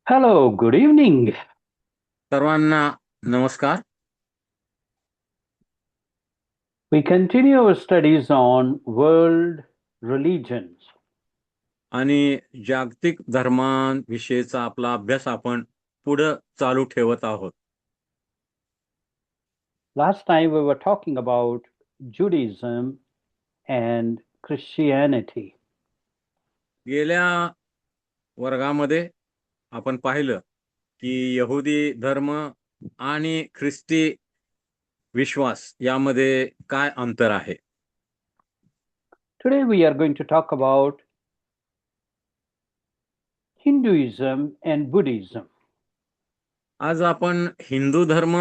Hello, good evening. सर्वांना नमस्कार. We continue our studies on world religions. आणि जागतिक धर्मांविषयीचा आपला अभ्यास आपण पुढे चालू ठेवत आहोत. Last time we were talking about Judaism and Christianity. गेल्या वर्गामध्ये आपण पाहिलं की यहुदी धर्म आणि ख्रिस्ती विश्वास यामध्ये काय अंतर आहे. Today we are going to talk about Hinduism and Buddhism. आज आपण हिंदू धर्म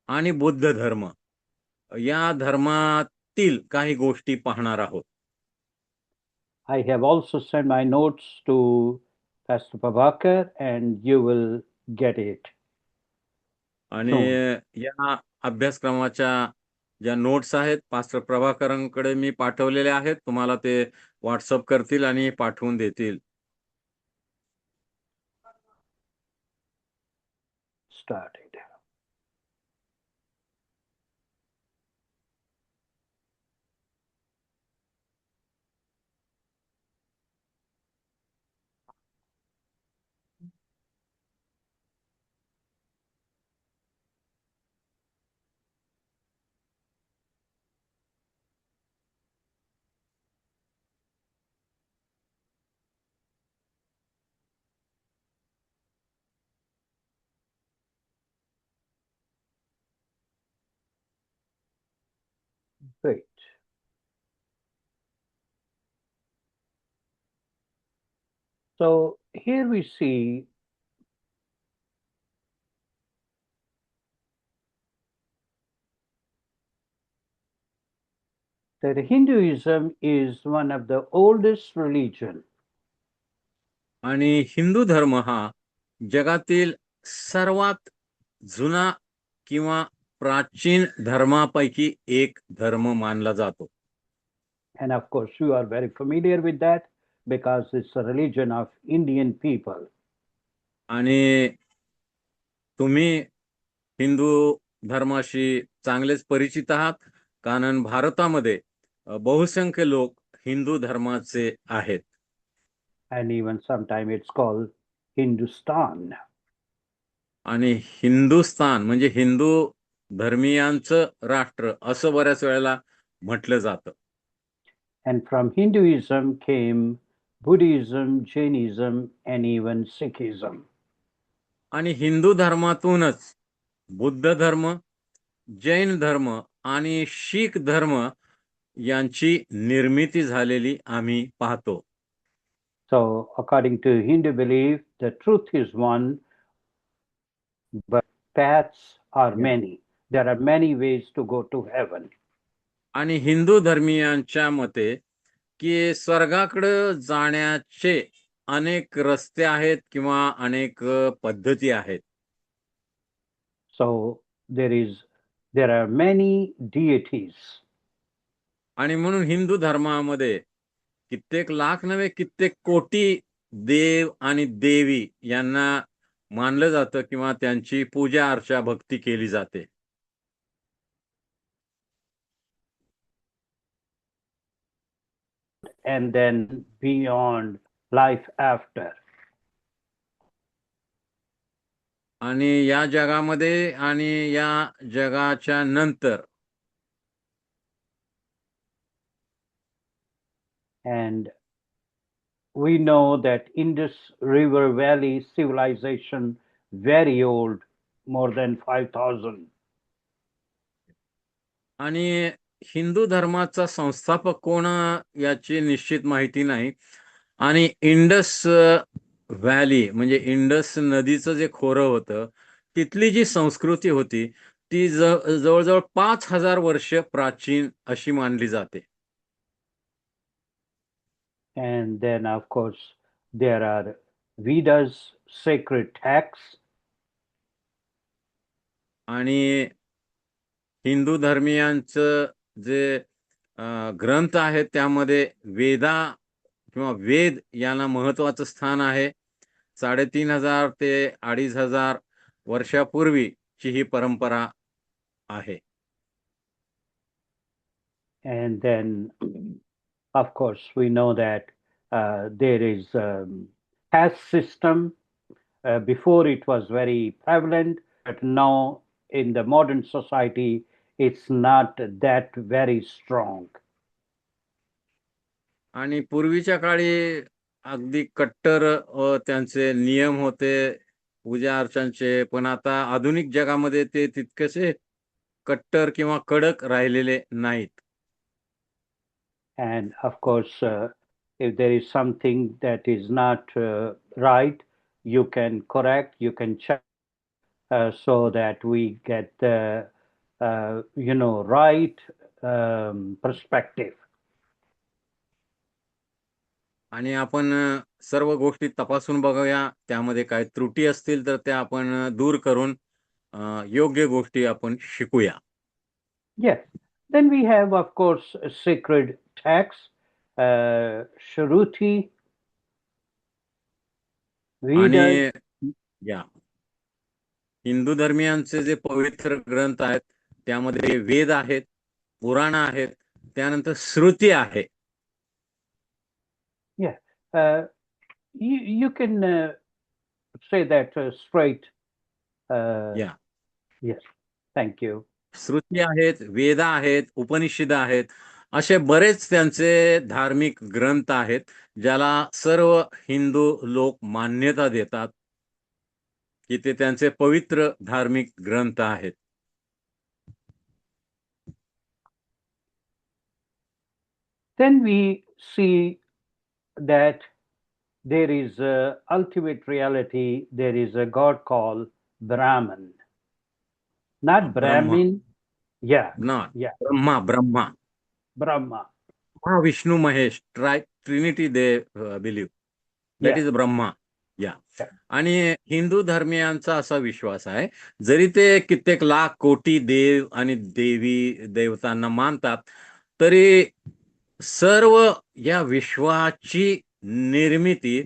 आणि बौद्ध धर्म या धर्मातील काही गोष्टी पाहणार आहोत. I have also sent my notes to Pastor Prabhakar and you will get it आणि soon. या अभ्यासक्रमाच्या ज्या नोट्स आहेत पास्टर प्रभाकरांकडे मी पाठवलेले आहेत. तुम्हाला ते व्हॉट्सअप करतील आणि पाठवून देतील. Started. Great. So here we see that Hinduism is one of the oldest religion. आणि हिंदू धर्म हा जगातील सर्वात जुना किंवा प्राचीन धर्मापैकी एक धर्म मानला जातो. And of course, you are very familiar with that because it's a religion of Indian people. आणि तुम्ही हिंदू धर्माशी चांगलेच परिचित आहात, कारण भारतामध्ये बहुसंख्य लोक हिंदू धर्माचे आहेत. And even sometimes it's called Hindustan. आणि हिंदुस्थान म्हणजे हिंदू धर्मीयांचं राष्ट्र असं बऱ्याच वेळेला म्हटलं जातं. And from Hinduism came Buddhism, Jainism, and even Sikhism. आणि हिंदू धर्मातूनच बुद्ध धर्म, जैन धर्म आणि शीख धर्म यांची निर्मिती झालेली आम्ही पाहतो. So, according to Hindu belief, the truth is one, but paths are many. There are many ways to go to heaven. आणि हिंदू धर्मीयांच्या मते की स्वर्गाकडे जाण्याचे अनेक रस्ते आहेत किंवा अनेक पद्धती आहेत. So there are many deities. आणि म्हणून हिंदू धर्मामध्ये कित्येक लाख नव्हे कित्येक कोटी देव आणि देवी यांना मानलं जातं किंवा त्यांची पूजा अर्चा भक्ती केली जाते. And then beyond life after. आणि या जगामध्ये आणि या जगाच्या नंतर. And we know that Indus River Valley civilization, very old, more than 5,000. आणि हिंदू धर्माचा संस्थापक कोण याची निश्चित माहिती नाही. आणि इंडस व्हॅली म्हणजे इंडस नदीचं जे खोरं होतं तिथली जी संस्कृती होती ती जवळजवळ 5,000 वर्ष प्राचीन अशी मानली जाते. And then, of course, there are Vedas, sacred texts. आणि हिंदू धर्मीयांचं जे ग्रंथ आहेत त्यामध्ये वेदा किंवा वेद यांना महत्वाचं स्थान आहे. 3,500 ते 2,500 वर्षापूर्वीची ही परंपरा आहे. And then, of course, we know that there is caste system. Before it was very prevalent, but now in the modern society, it's not that very strong. आणि पूर्वीच्या काळी अगदी कट्टर त्यांचे नियम होते पूजा अर्चांचे, पण आता आधुनिक जगामध्ये ते तितकेसे कट्टर किंवा कडक राहिलेले नाहीत. And of course, if there is something that is not right, you can correct, you can check, so that we get the right perspective. आणि आपण सर्व गोष्टी तपासून बघूया, त्यामध्ये काय त्रुटी असतील तर त्या आपण दूर करून योग्य गोष्टी आपण शिकूया. Yes. Then we have, of course, sacred texts, Shruti, आणि Vedas. या हिंदू धर्मियांचे जे पवित्र ग्रंथ आहेत त्यामध्ये वेद आहेत, पुराण आहेत, त्यानंतर श्रुती आहे. Yeah. You can say that straight. या Yes. Thank you. श्रुती आहेत, वेद आहेत, उपनिषद आहेत, असे बरेच त्यांचे धार्मिक ग्रंथ आहेत ज्याला सर्व हिंदू लोक मान्यता देतात की ते त्यांचे पवित्र धार्मिक ग्रंथ आहेत. Then we see that there is ultimate reality. There is a God called Brahman, not Brahmin. Yeah, ना yeah, Brahma Brahma. Vishnu Mahesh Trinity they believe that Yeah, is Brahma. या yeah. आणि हिंदू धर्मियांचा असा विश्वास आहे, जरी ते कित्येक लाख कोटी देव आणि देवी देवतांना मानतात, तरी सर्व या विश्वाची निर्मिती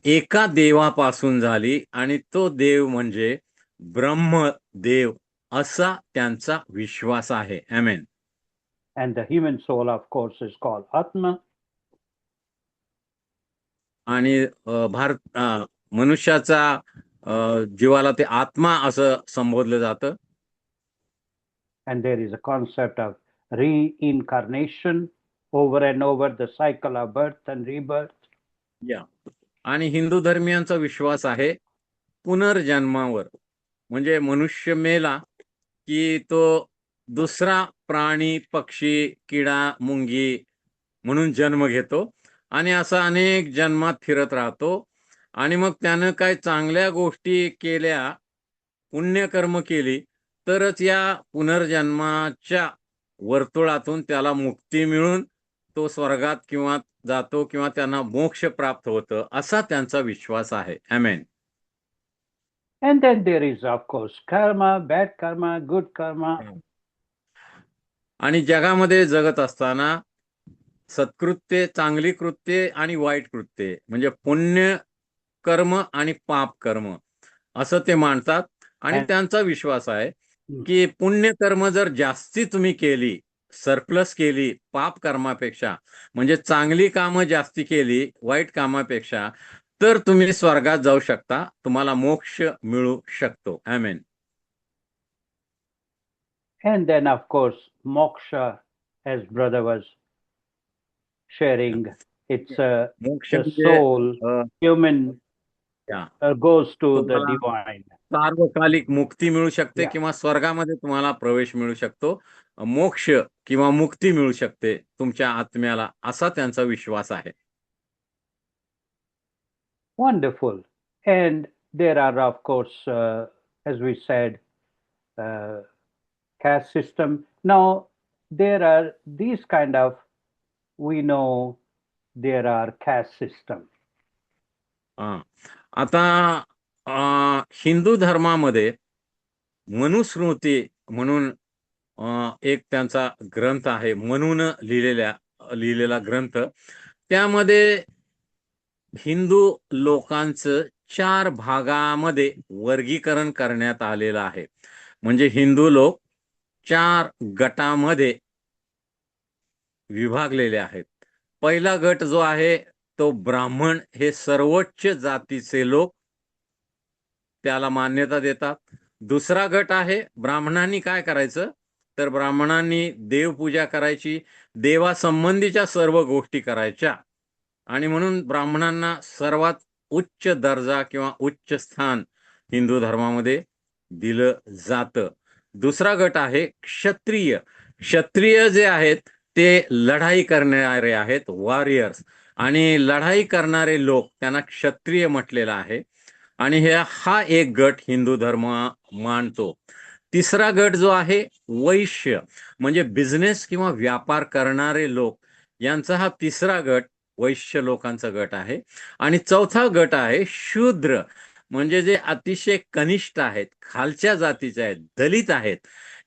एका देवापासून झाली आणि तो देव म्हणजे ब्रह्मदेव, असा त्यांचा विश्वास आहे. आमेन. And the human soul, of course, is called Atma. आणि मनुष्याचा जीवाला ते आत्मा असं संबोधलं जातं. And there is a concept of reincarnation, over and over, the cycle of birth and rebirth. या आणि हिंदू धर्मियांचा विश्वास आहे पुनर्जन्मावर. म्हणजे मनुष्य मेला की तो दुसरा प्राणी, पक्षी, किडा, मुंगी म्हणून जन्म घेतो आणि असा अनेक जन्मात फिरत राहतो. आणि मग त्यानं काय चांगल्या गोष्टी केल्या, पुण्यकर्म केली, तरच या पुनर्जन्माच्या वर्तुळातून त्याला मुक्ती मिळून तो स्वर्गात किंवा जातो किंवा त्यांना मोक्ष प्राप्त होतं, असा त्यांचा विश्वास आहे. आमेन. And then there is, of course, karma, bad karma, good karma. आणि जगामध्ये जगत असताना सत्कृत्ये, चांगली कृत्ये आणि वाईट कृत्ये, म्हणजे पुण्य कर्म आणि पाप कर्म, असं ते मानतात. आणि त्यांचा विश्वास आहे की पुण्यकर्म जर जास्ती तुम्ही केली, सरप्लस केली पाप कर्मापेक्षा, म्हणजे चांगली कामं जास्ती केली वाईट कामापेक्षा, तर तुम्ही स्वर्गात जाऊ शकता, तुम्हाला मोक्ष मिळू शकतो. आमेन. And then, of course, moksha, as brother was sharing, it's मोक्ष the म्हणजे soul, human goes to the तुम्हाला divine. सार्वकालिक मुक्ती मिळू शकते Yeah. किंवा स्वर्गामध्ये तुम्हाला प्रवेश मिळू शकतो, मोक्ष किंवा मुक्ती मिळू शकते तुमच्या आत्म्याला, असा त्यांचा विश्वास आहे. Wonderful. And there are, of course, as we said, caste system. Now, there are these kind of, we know there are caste system. आता हिंदू धर्मामध्ये मनुस्मृती म्हणून एक त्यांचा ग्रंथ आहे, म्हणून लिहिलेला ग्रंथ. त्यामध्ये हिंदू लोकांचं 4 भागामध्ये वर्गीकरण करण्यात आलेलं आहे. म्हणजे हिंदू लोक 4 गटामध्ये विभागलेले आहेत. पहिला गट जो आहे तो ब्राह्मण, हे सर्वोच्च जातीचे लोक त्याला मान्यता देतात. दुसरा गट आहे, ब्राह्मणांनी काय करायचं, तर ब्राह्मणांनी देवपूजा करायची, देवासंबंधीच्या सर्व गोष्टी करायच्या, आणि म्हणून ब्राह्मणांना सर्वात उच्च दर्जा किंवा उच्च स्थान हिंदू धर्मामध्ये दिलं जातं. दुसरा गट आहे क्षत्रिय. क्षत्रिय जे आहेत ते लढाई करणारे आहेत, वॉरियर्स, आणि लढाई करणारे लोक त्यांना क्षत्रिय म्हटलेलं आहे. आणि हा एक गट हिंदू धर्म मानतो. तिसरा गट जो आहे वैश्य, म्हणजे बिझनेस किंवा व्यापार करणारे लोक, यांचा हा तिसरा गट वैश्य लोकांचा गट आहे. आणि चौथा गट आहे शूद्र, म्हणजे जे अतिशय कनिष्ठ आहेत, खालच्या जातीचे आहेत, दलित आहेत.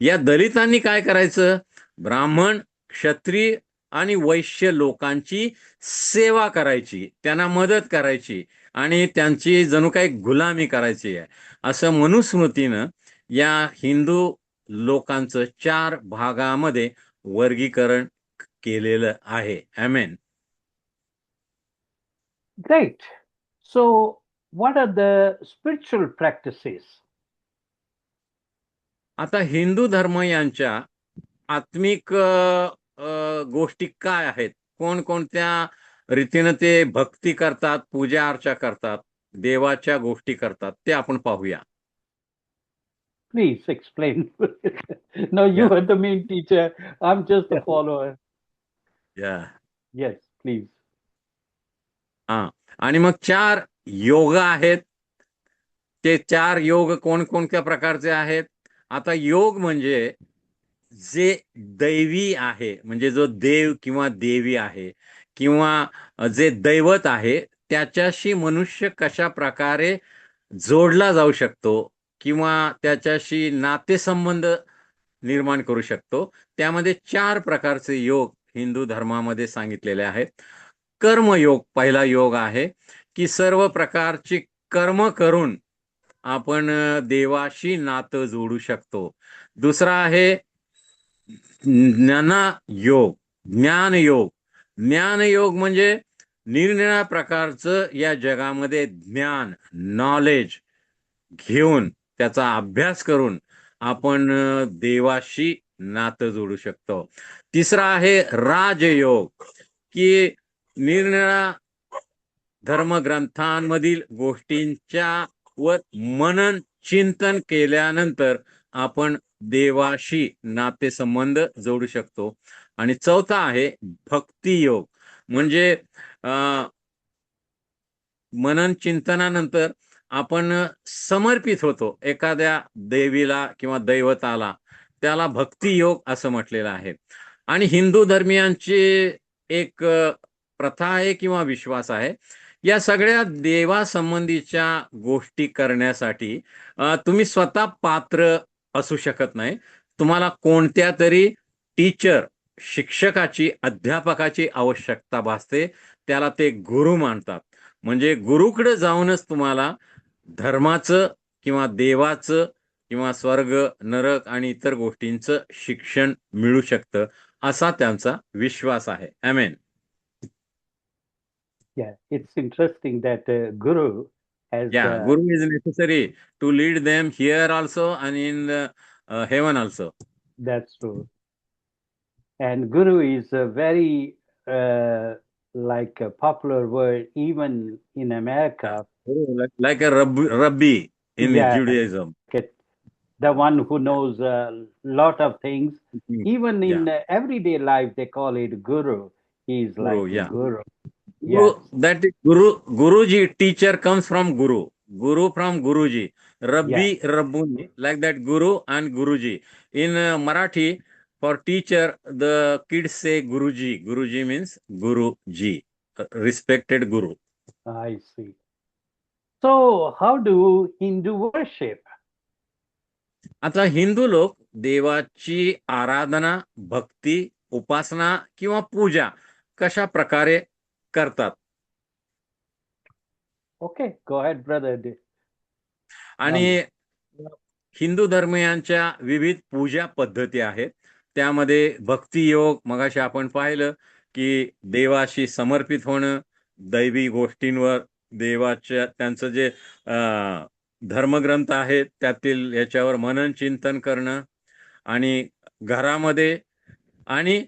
या दलितांनी काय करायचं, ब्राह्मण, क्षत्रिय आणि वैश्य लोकांची सेवा करायची, त्यांना मदत करायची आणि त्यांची जणू काही गुलामी करायची आहे. असं मनुस्मृतीनं या हिंदू लोकांचं 4 भागामध्ये वर्गीकरण केलेलं आहे. आमेन. Great. So, what are the spiritual practices? आता हिंदू धर्म यांच्या आत्मिक गोष्टी काय आहेत, कोणकोणत्या रीतीनं ते भक्ती करतात, पूजा अर्चा करतात, देवाच्या गोष्टी करतात, ते आपण पाहूया. Please explain. No, you Yeah. are the main teacher. I'm just a follower. Yeah. Yes, please. हा. आणि मग 4 योग आहेत. ते 4 योग कोणकोणत्या प्रकारचे आहेत? आता योग म्हणजे जे दैवी आहे, म्हणजे जो देव किंवा देवी आहे किंवा जे दैवत आहे, त्याच्याशी मनुष्य कशा प्रकारे जोडला जाऊ शकतो किंवा त्याच्याशी नातेसंबंध निर्माण करू शकतो, त्यामध्ये 4 प्रकारचे योग हिंदू धर्मामध्ये सांगितलेले आहेत. कर्मयोग पहिला योग आहे, की सर्व प्रकारची कर्म करून आपण देवाशी नातं जोडू शकतो. दुसरा आहे ज्ञानयोग. ज्ञानयोग, ज्ञानयोग म्हणजे निरनिराळ्या प्रकारचं या जगामध्ये ज्ञान, नॉलेज घेऊन, त्याचा अभ्यास करून आपण देवाशी नातं जोडू शकतो. तिसरा आहे राजयोग, की निरनिराळ्या धर्मग्रंथांमधील गोष्टींच्या वर मनन चिंतन केल्यानंतर आपण देवाशी नातेसंबंध जोडू शकतो. आणि चौथा आहे भक्तियोग, म्हणजे मनन चिंतनानंतर आपण समर्पित होतो एखाद्या देवीला किंवा दैवताला, त्याला भक्तियोग असं म्हटलेलं आहे. आणि हिंदू धर्मियांची एक प्रथा आहे किंवा विश्वास आहे, या सगळ्या देवासंबंधीच्या गोष्टी करण्यासाठी तुम्ही स्वतः पात्र असू शकत नाही. तुम्हाला कोणत्या तरी टीचर, शिक्षकाची, अध्यापकाची आवश्यकता भासते. त्याला ते गुरु मानतात. म्हणजे गुरुकडे जाऊनच तुम्हाला धर्माचं किंवा देवाचं किंवा स्वर्ग, नरक आणि इतर गोष्टींचं शिक्षण मिळू शकतं, असा त्यांचा विश्वास आहे. आमेन. Yeah, it's interesting that Guru has. Yeah, Guru is necessary to lead them here also and in heaven also. That's true. And Guru is a very like a popular word even in America. Like a rabbi in Yeah, Judaism. the one who knows a lot of things. Even in Yeah. everyday life, they call it Guru. He's Guru, like a yeah. Guru. Guru, Yes. that is Guruji, teacher comes from Guru. Guru from Guruji. Rabbi, Rabbuni, like that Guru and Guruji. In Marathi, for teacher, the kids say Guruji. Guruji means Guruji, respected Guru. I see. So, how do Hindu worship? आता हिंदू लोक देवाची आराधना, भक्ती, उपासना किंवा पूजा कशा प्रकारे करतात? Okay, go ahead, brother. आणि हिंदू धर्मियांच्या विविध पूजा पद्धती आहेत. त्यामध्ये भक्तियोग, मगाशी आपण पाहिलं की देवाशी समर्पित होणं, दैवी गोष्टींवर देवाच्या त्यांचं जे धर्मग्रंथ आहेत त्यातील याच्यावर मनन चिंतन करणं, आणि घरामध्ये आणि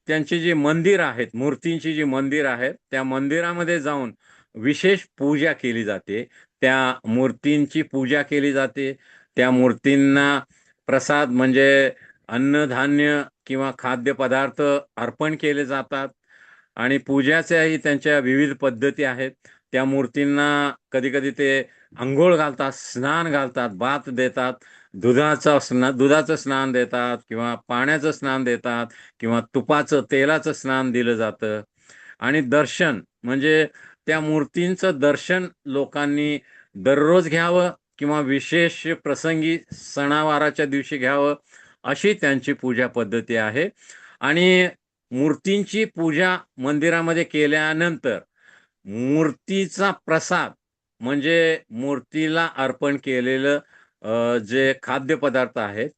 त्यांची जी मंदिर आहेत, मूर्तींची जी मंदिर आहेत, त्या मंदिरामध्ये जाऊन विशेष पूजा केली जाते. त्या मूर्तींची पूजा केली जाते. त्या मूर्तींना प्रसाद म्हणजे अन्नधान्य किंवा खाद्यपदार्थ अर्पण केले जातात. आणि पूजाच्याही त्यांच्या विविध पद्धती आहेत. त्या मूर्तींना कधी कधी ते अंघोळ घालतात, स्नान घालतात, बाथ देतात, दुधाचं स्नान देतात किंवा पाण्याचं स्नान देतात किंवा तुपाचं तेलाचं स्नान दिलं जातं. आणि दर्शन म्हणजे त्या मूर्तींचं दर्शन लोकांनी दररोज घ्यावं किंवा विशेष प्रसंगी सणावाराच्या दिवशी घ्यावं, अशी त्यांची पूजा पद्धती आहे. आणि मूर्तींची पूजा मंदिरामध्ये केल्यानंतर मूर्तीचा प्रसाद म्हणजे मूर्तीला अर्पण केलेलं जे खाद्यपदार्थ आहेत,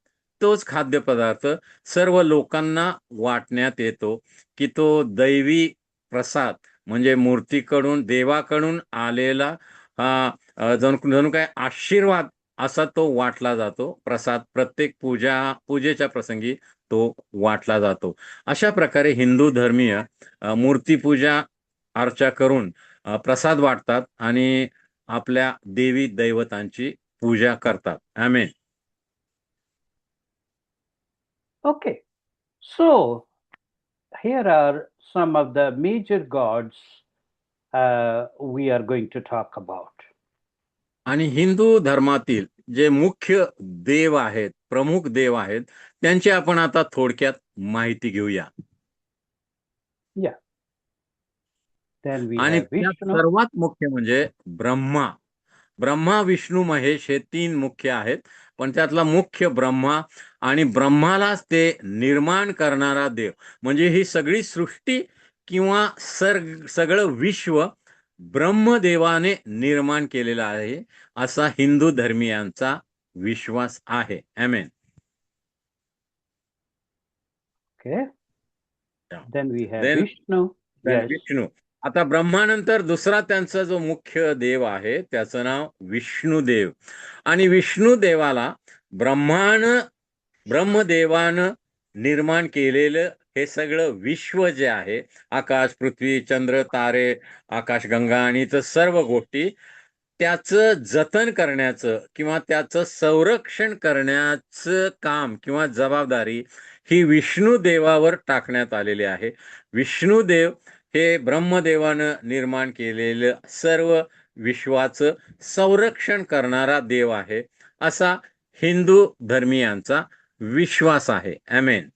तोच खाद्यपदार्थ सर्व लोकांना वाटण्यात येतो, की तो दैवी प्रसाद म्हणजे मूर्तीकडून देवाकडून आलेला हा जणू जणू काय आशीर्वाद असा तो वाटला जातो. प्रसाद प्रत्येक पूजेच्या प्रसंगी तो वाटला जातो. अशा प्रकारे हिंदू धर्मीय मूर्तीपूजा अर्चा करून प्रसाद वाटतात आणि आपल्या देवी दैवतांची पूजा करतात. आमेन. Okay, so here are some of the major gods we are going to talk about. आणि हिंदू धर्मातील जे मुख्य देव आहेत, प्रमुख देव आहेत, त्यांची आपण आता थोडक्यात माहिती घेऊया. Yeah. Then we आणि have त्यात Vishnu. सर्वात मुख्य म्हणजे ब्रह्मा. ब्रह्मा, विष्णू, महेश हे 3 मुख्य आहेत. पण त्यातला मुख्य ब्रह्मा, आणि ब्रह्मालाच ते निर्माण करणारा देव. म्हणजे ही सगळी सृष्टी किंवा सगळं विश्व ब्रह्मदेवाने निर्माण केलेलं आहे, असा हिंदू धर्मियांचा विश्वास आहे. Amen. Okay. Then we have then Vishnu. Yes. Vishnu. आता ब्रह्मानंतर दुसरा त्यांचा जो मुख्य देव आहे त्याचं नाव विष्णुदेव. आणि विष्णुदेवाला ब्रह्मदेवानं निर्माण केलेलं हे सगळं विश्व जे आहे, आकाश, पृथ्वी, चंद्र, तारे, आकाशगंगा आणि इतर सर्व गोष्टी, त्याचं जतन करण्याचं किंवा त्याचं संरक्षण करण्याचं काम किंवा जबाबदारी ही विष्णुदेवावर टाकण्यात आलेली आहे. विष्णुदेव हे ब्रह्मदेवानं निर्माण केलेलं सर्व विश्वाचं संरक्षण करणारा देव आहे, असा हिंदू धर्मियांचा विश्वास आहे. आमेन.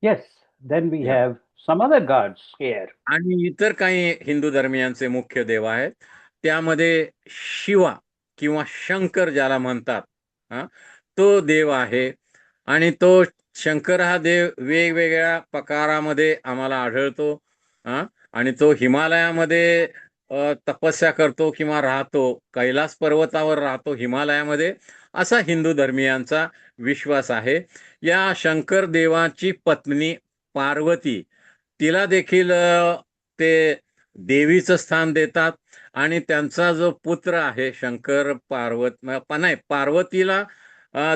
Yes. Then we Yeah. have some other gods here. आणि इतर काही हिंदू धर्मियांचे मुख्य देव आहेत. त्यामध्ये शिवा किंवा शंकर ज्याला म्हणतात, तो देव आहे. आणि तो शंकर हा देव वेगवेगळ्या प्रकारामध्ये आम्हाला आढळतो. आणि तो हिमालयामध्ये तपस्या करतो किंवा राहतो, कैलास पर्वतावर राहतो हिमालयामध्ये, असा हिंदू धर्मियांचा विश्वास आहे. या शंकर देवाची पत्नी पार्वती, तिला देखील ते देवीचं स्थान देतात. आणि त्यांचा जो पुत्र आहे शंकर नाही, पार्वतीला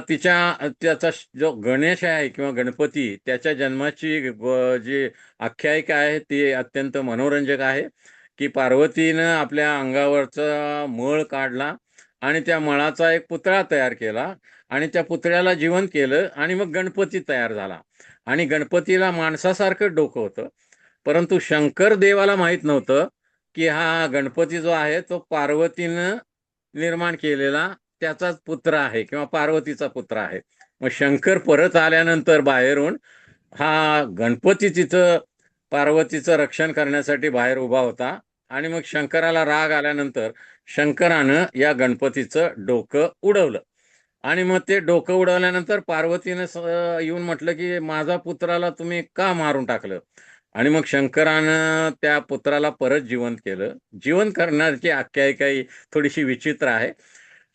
त्याचा जो गणेश आहे किंवा गणपती, त्याच्या जन्माची जी आख्यायिका आहे ती अत्यंत मनोरंजक आहे. की पार्वतीनं आपल्या अंगावरचा मळ काढला आणि त्या मळाचा एक पुतळा तयार केला आणि त्या पुतळ्याला जिवंत केलं आणि मग गणपती तयार झाला. आणि गणपतीला माणसासारखं डोकं होतं, परंतु शंकर देवाला माहित नव्हतं की हा गणपती जो आहे तो पार्वतीनं निर्माण केलेला त्याचाच पुत्र आहे किंवा पार्वतीचा पुत्र आहे. मग शंकर परत आल्यानंतर बाहेरून हा गणपती तिथं पार्वतीचं रक्षण करण्यासाठी बाहेर उभा होता. आणि मग शंकराला राग आल्यानंतर शंकरानं या गणपतीचं डोकं उडवलं आणि मग ते डोकं उडवल्यानंतर पार्वतीने येऊन म्हटलं की माझा पुत्राला तुम्ही का मारून टाकलं. आणि मग शंकरानं त्या पुत्राला परत जिवंत केलं. जिवंत करण्याची आख्यायिका ही थोडीशी विचित्र आहे.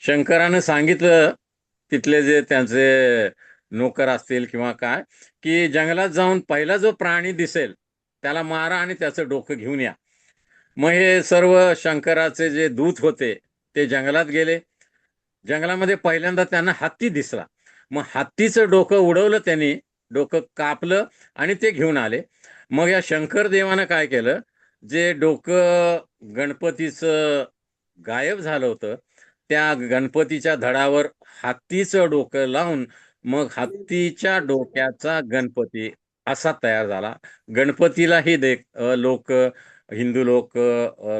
शंकरानं सांगितलं तिथले जे त्यांचे नोकर असतील किंवा काय, की जंगलात जाऊन पहिला जो प्राणी दिसेल त्याला मारा आणि त्याचं डोकं घेऊन या. मग हे सर्व शंकराचे जे दूत होते ते जंगलात गेले. जंगलामध्ये पहिल्यांदा त्यांना हत्ती दिसला. मग हत्तीचं डोकं उडवलं त्यांनी, डोकं कापलं आणि ते घेऊन आले. मग या शंकर देवानं काय केलं, जे डोकं गणपतीचं गायब झालं होतं, त्या गणपतीच्या धडावर हत्तीचं डोकं लावून मग हत्तीच्या डोक्याचा गणपती असा तयार झाला. गणपतीलाही लोक, हिंदू लोक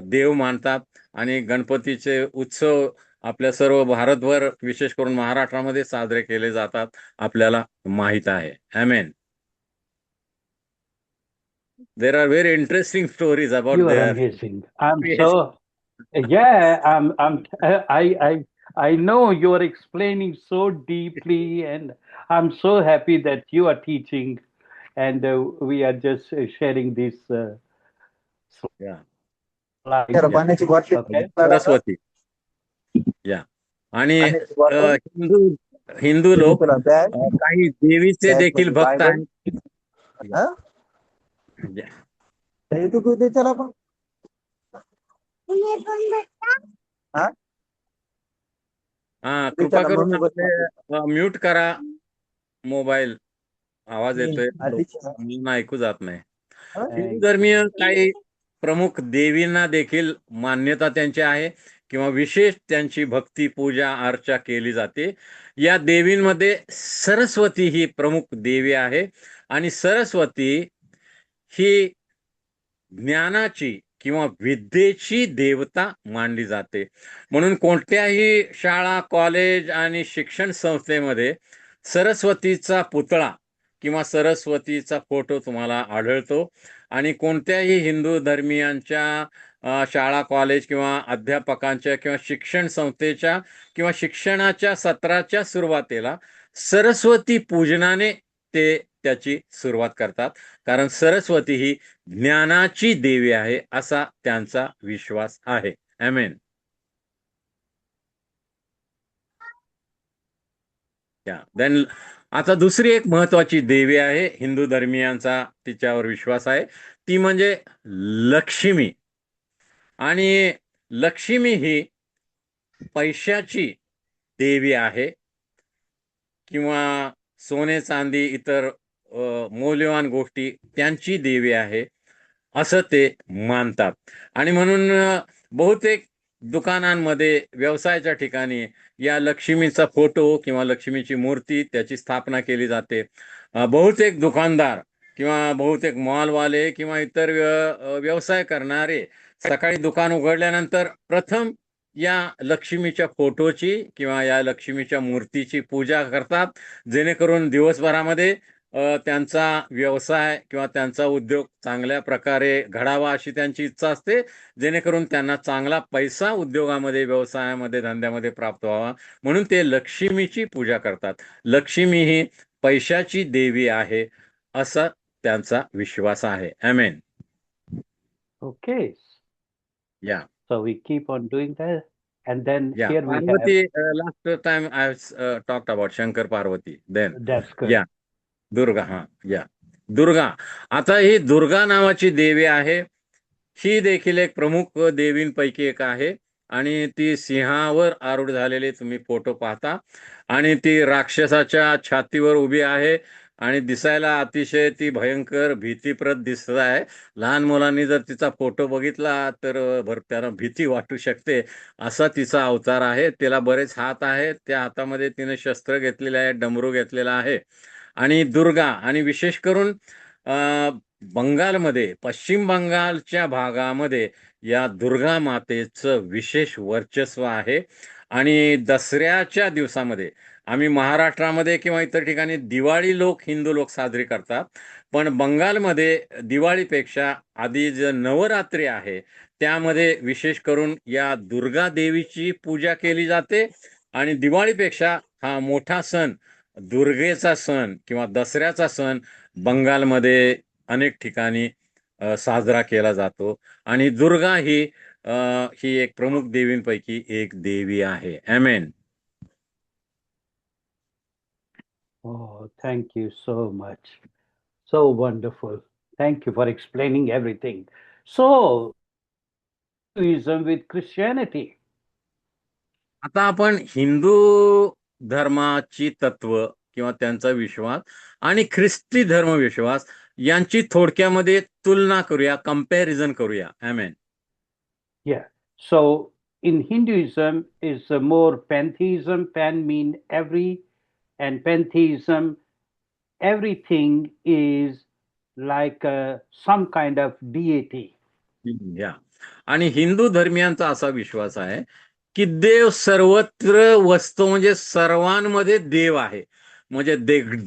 देव मानतात आणि गणपतीचे उत्सव आपल्या सर्व भारतभर, विशेष करून महाराष्ट्रामध्ये साजरे केले जातात, आपल्याला माहित आहे. आमेन. There are very interesting stories about You are their amazing. I'm creation. so yeah. I know you are explaining so deeply, and I'm so happy that you are teaching, and we are just sharing this Yeah, slide. जरा yeah. पाण्याची बाटली Okay. Saraswati. या आणि पाण्याची bottle Hindu Hindu लोक तुला bag काही देवीचे बॅग देखील मध्ये भक्त बायबल आहेत. हा Yeah. हे तू दे त्याला पण हा हा, दे कृपा त्याला करून मम्मी बस आपले म्यूट करा मोबाईल. आवाज येतोय, आधीच लोकांना ऐकू जात नाही. हिंदू Thank धर्मीय you. काही प्रमुख देवींना देखील मान्यता त्यांची आहे किंवा विशेष त्यांची भक्ती, पूजा, अर्चा केली जाते. या देवींमध्ये सरस्वती ही प्रमुख देवी आहे आणि सरस्वती ही ज्ञानाची किंवा विद्येची देवता मानली जाते. म्हणून कोणत्याही शाळा, कॉलेज आणि शिक्षण संस्थेमध्ये सरस्वतीचा पुतळा किंवा सरस्वतीचा फोटो तुम्हाला आढळतो. आणि कोणत्याही हिंदू धर्मियांच्या शाळा, कॉलेज किंवा अध्यापकांच्या किंवा शिक्षण संस्थेच्या किंवा शिक्षणाच्या सत्राच्या सुरुवातीला सरस्वती पूजनाने ते त्याची सुरुवात करतात. कारण सरस्वती ही ज्ञानाची देवी आहे असा त्यांचा विश्वास आहे. आमेन. देन आता दुसरी एक महत्वाची देवी आहे, हिंदू धर्मियांचा तिच्यावर विश्वास आहे, ती म्हणजे लक्ष्मी. आणि लक्ष्मी ही पैशाची देवी आहे किंवा सोने, चांदी, इतर मौल्यवान गोष्टी त्यांची देवी आहे असं ते मानतात. आणि म्हणून बहुतेक दुकानांमध्ये, व्यवसायाच्या ठिकाणी या लक्ष्मीचा फोटो किंवा लक्ष्मीची मूर्ती त्याची स्थापना केली जाते. बहुतेक दुकानदार किंवा बहुतेक मॉलवाले किंवा इतर व्यवसाय करणारे सकाळी दुकान उघडल्यानंतर प्रथम या लक्ष्मीच्या फोटोची किंवा या लक्ष्मीच्या मूर्तीची पूजा करतात, जेणेकरून दिवसभरामध्ये त्यांचा व्यवसाय किंवा त्यांचा उद्योग चांगल्या प्रकारे घडावा अशी त्यांची इच्छा असते, जेणेकरून त्यांना चांगला पैसा उद्योगामध्ये, व्यवसायामध्ये, धंद्यामध्ये प्राप्त व्हावा, म्हणून ते लक्ष्मीची पूजा करतात. लक्ष्मी ही पैशाची देवी आहे असा त्यांचा विश्वास आहे. आमेन. Okay. या So we keep on doing that, and then या here we have. Parvati, last time I talked about Shankar Parvati. Then That's good. या दुर्गा. हा या दुर्गा. आता ही दुर्गा नावाची देवी आहे. ही देखील एक प्रमुख देवींपैकी एक आहे आणि ती सिंहावर आरूढ झालेले तुम्ही फोटो पाहता आणि ती राक्षसाच्या छातीवर उभी आहे आणि दिसायला अतिशय ती भयंकर, भीतीप्रद दिसत आहे. लहान मुलांनी जर तिचा फोटो बघितला तर त्यांना भीती वाटू शकते, असा तिचा अवतार आहे. तिला बरेच हात आहेत, त्या हातामध्ये तिने शस्त्र घेतलेले आहे, डमरू घेतलेला आहे. आणि दुर्गा, आणि विशेष करून बंगालमध्ये, पश्चिम बंगालच्या भागामध्ये या दुर्गा मातेचं विशेष वर्चस्व आहे. आणि दसऱ्याच्या दिवसामध्ये आम्ही महाराष्ट्रामध्ये किंवा इतर ठिकाणी दिवाळी हिंदू लोक साजरी करतात, पण बंगालमध्ये दिवाळीपेक्षा आधी जे नवरात्री आहे त्यामध्ये विशेष करून या दुर्गा देवीची पूजा केली जाते. आणि दिवाळीपेक्षा हा मोठा सण दुर्गेचा सण किंवा दसऱ्याचा सण बंगालमध्ये अनेक ठिकाणी साजरा केला जातो. आणि दुर्गा ही एक प्रमुख देवींपैकी एक देवी आहे. आमेन. Oh, thank you so much. So wonderful. Thank you for explaining everything. So, Hinduism with Christianity. आता आपण हिंदू धर्माची तत्व किंवा त्यांचा विश्वास आणि ख्रिस्ती धर्मविश्वास यांची थोडक्यामध्ये तुलना करूया, कंपॅरिझन करूया. आमेन. Yeah. So in Hinduism is more pantheism. Pan mean every, and pantheism, everything is like some kind of deity. या आणि हिंदू धर्मियांचा असा विश्वास आहे की देव सर्वत्र वसतो, म्हणजे सर्वांमध्ये देव आहे. म्हणजे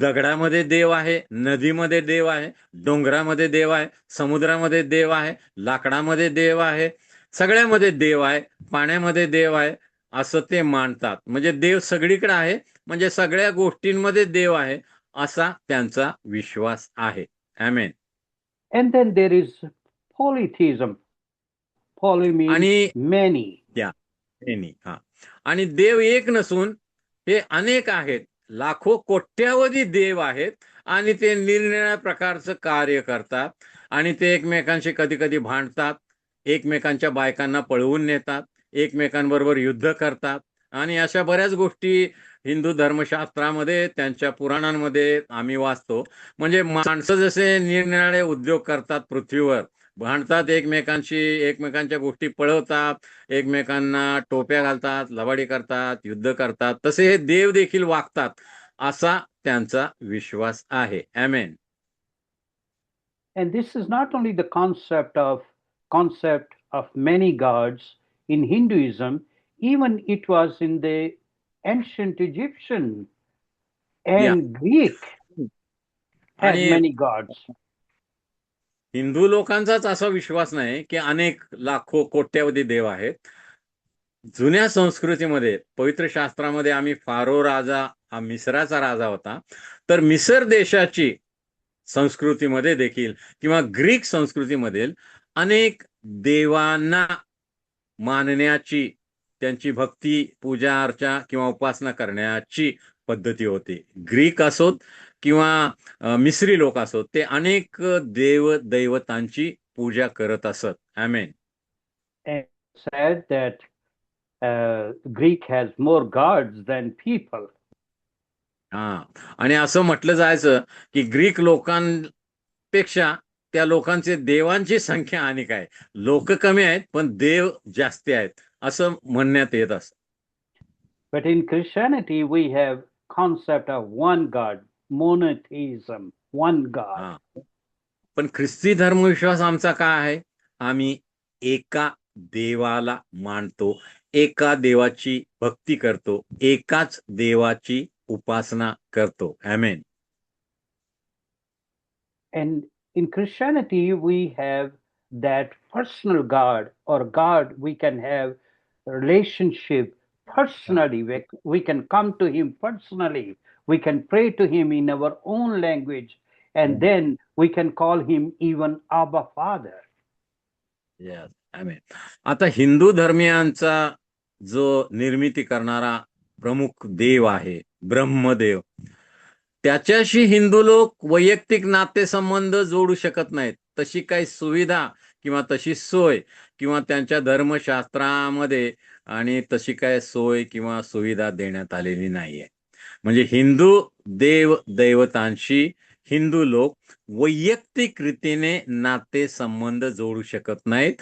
दगडामध्ये देव आहे, नदीमध्ये देव आहे, डोंगरामध्ये देव आहे, समुद्रामध्ये देव आहे, लाकडामध्ये देव आहे, सगळ्यामध्ये देव आहे, पाण्यामध्ये देव आहे, असं ते मानतात. म्हणजे देव सगळीकडे आहे, म्हणजे सगळ्या गोष्टींमध्ये देव आहे, असा त्यांचा विश्वास आहे. आमेन. And then there is polytheism. Poly means आणि many. हा, आणि देव एक नसून हे अनेक आहेत. लाखो कोट्यावधी देव आहेत आणि ते निरनिराळ्या प्रकारचं कार्य करतात. आणि ते एकमेकांशी कधी कधी भांडतात, एकमेकांच्या बायकांना पळवून नेतात, एकमेकांबरोबर युद्ध करतात. आणि अशा बऱ्याच गोष्टी हिंदू धर्मशास्त्रामध्ये, त्यांच्या पुराणांमध्ये आम्ही वाचतो. म्हणजे माणसं जसे निरनिराळे उद्योग करतात, पृथ्वीवर भांडतात एकमेकांशी, एकमेकांच्या गोष्टी पळवतात, एकमेकांना टोप्या घालतात, लबाडी करतात, युद्ध करतात, तसे हे देव देखील वागतात, असा त्यांचा विश्वास आहे. आमेन. And this is not only the concept of many gods in Hinduism, even it was in the ancient Egyptian and Greek had आणि many gods. हिंदू लोकांचाच असा विश्वास नाही की अनेक लाखो कोट्यावधी देव आहेत. जुन्या संस्कृतीमध्ये, पवित्र शास्त्रामध्ये आम्ही फारो राजा हा मिस्राचा राजा होता, तर मिसर देशाची संस्कृतीमध्ये देखील किंवा ग्रीक संस्कृतीमध्ये अनेक देवांना मानण्याची, त्यांची भक्ती, पूजा अर्चा किंवा उपासना करण्याची पद्धती होती. ग्रीक असोत किंवा मिस्री लोक असोत, ते अनेक देव दैवतांची पूजा करत असत. आमेन. And said that Greek has more gods than people. हा, आणि असं म्हटलं जायचं की ग्रीक लोकांपेक्षा त्या लोकांचे देवांची संख्या आणि काय, लोक कमी आहेत पण देव जास्ती आहेत, असं म्हणण्यात येत असत. But in Christianity we have concept of one God, monotheism, one God. पण ख्रिस्ती धर्मविश्वास आमचा काय आहे? आम्ही एका देवाला मानतो, एका देवाची भक्ती करतो, एकाच देवाची उपासना करतो. आमेन. And in Christianity we have that personal God, or God we can have relationship personally. We can come to him personally. We can pray to him in our own language, and then we can call him even Abba Father. Yes, आमेन. आता हिंदू धर्मियांचा जो निर्मिती करणारा प्रमुख देव आहे, ब्रह्मदेव, त्याच्याशी हिंदू लोक वैयक्तिक नातेसंबंध जोडू शकत नाहीत. तशी काही सुविधा किंवा तशी सोय किंवा त्यांच्या धर्मशास्त्रामध्ये आणि तशी काय सोय किंवा सुविधा देण्यात आलेली नाहीये. म्हणजे हिंदू देव दैवतांशी हिंदू लोक वैयक्तिक रीतीने नातेसंबंध जोडू शकत नाहीत.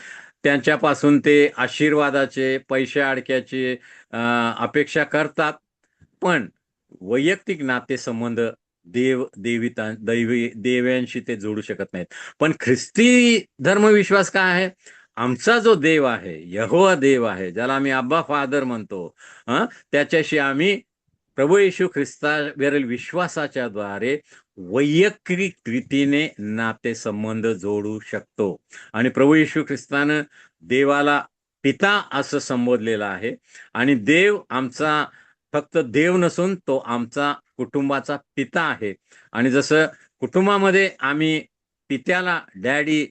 त्यांच्यापासून ते आशीर्वादाचे, पैसे अडक्याचे अपेक्षा करतात, पण वैयक्तिक नातेसंबंध देव्यांशी ते जोडू शकत नाहीत. पण ख्रिस्ती धर्मविश्वास काय आहे? आमचा जो देव आहे, यहोवा देव आहे, ज्याला आम्ही अब्बा फादर म्हणतो, त्याच्याशी आम्ही प्रभू येशू ख्रिस्तावरील विश्वासाच्या द्वारे वैयक्तिक रीतीने नातेसंबंध जोडू शकतो. आणि प्रभू येशू ख्रिस्तानं देवाला पिता असं संबोधलेलं आहे. आणि देव आमचा फक्त देव नसून तो आमचा कुटुंबाचा पिता आहे. आणि जसं कुटुंबामध्ये आम्ही पित्याला डॅडी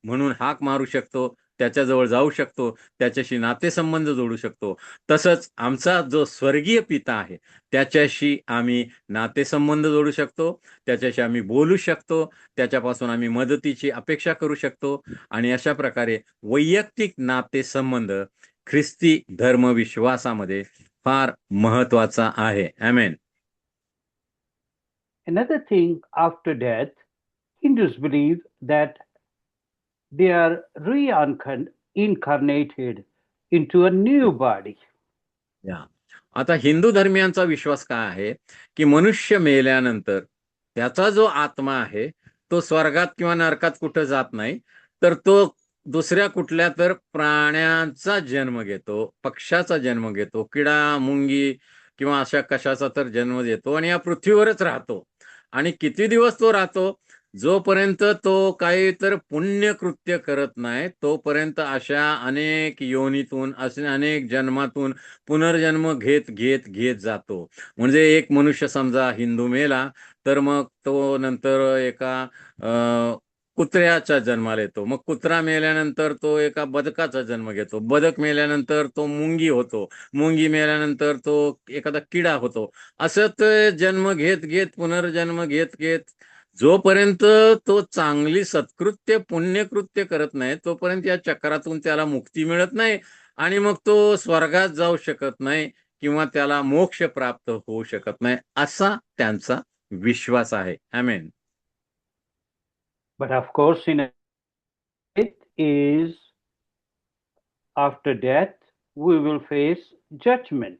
म्हणून हाक मारू शकतो, त्याच्याजवळ जाऊ शकतो, त्याच्याशी नातेसंबंध जोडू शकतो, तसंच आमचा जो स्वर्गीय पिता आहे त्याच्याशी आम्ही नातेसंबंध जोडू शकतो, त्याच्याशी आम्ही बोलू शकतो, त्याच्यापासून आम्ही मदतीची अपेक्षा करू शकतो. आणि अशा प्रकारे वैयक्तिक नातेसंबंध ख्रिस्ती धर्मविश्वासामध्ये फार महत्वाचा आहे. आमेन. Another thing, after death, Hindus believe that they are reincarnated into a new body. या आता हिंदू धर्मियांचा विश्वास काय आहे की मनुष्य मेल्यानंतर त्याचा जो आत्मा आहे तो स्वर्गात किंवा नरकात कुठं जात नाही, तर तो दुसऱ्या कुठल्या तर प्राण्यांचा जन्म घेतो, पक्षाचा जन्म घेतो, किडा मुंगी किंवा अशा कशाचा तर जन्म घेतो आणि या पृथ्वीवरच राहतो. आणि किती दिवस तो राहतो? जोपर्यंत तो काही तर पुण्यकृत्य करत नाही तोपर्यंत अशा अनेक योनीतून असे अनेक जन्मातून पुनर्जन्म घेत घेत घेत जातो. म्हणजे एक मनुष्य समजा हिंदू मेला तर मग तो नंतर एका कुत्र्याचा जन्माला येतो, मग कुत्रा मेल्यानंतर तो एका बदकाचा जन्म घेतो, बदक मेल्यानंतर तो मुंगी होतो, मुंगी मेल्यानंतर तो एखादा किडा होतो. असं ते जन्म घेत घेत पुनर्जन्म घेत घेत जोपर्यंत तो चांगली सत्कृत्य पुण्यकृत्य करत नाही तोपर्यंत या चक्रातून त्याला मुक्ती मिळत नाही आणि मग तो स्वर्गात जाऊ शकत नाही किंवा त्याला मोक्ष प्राप्त होऊ शकत नाही, असा त्यांचा विश्वास आहे. आमेन. But of course, in it is after death we will face judgment.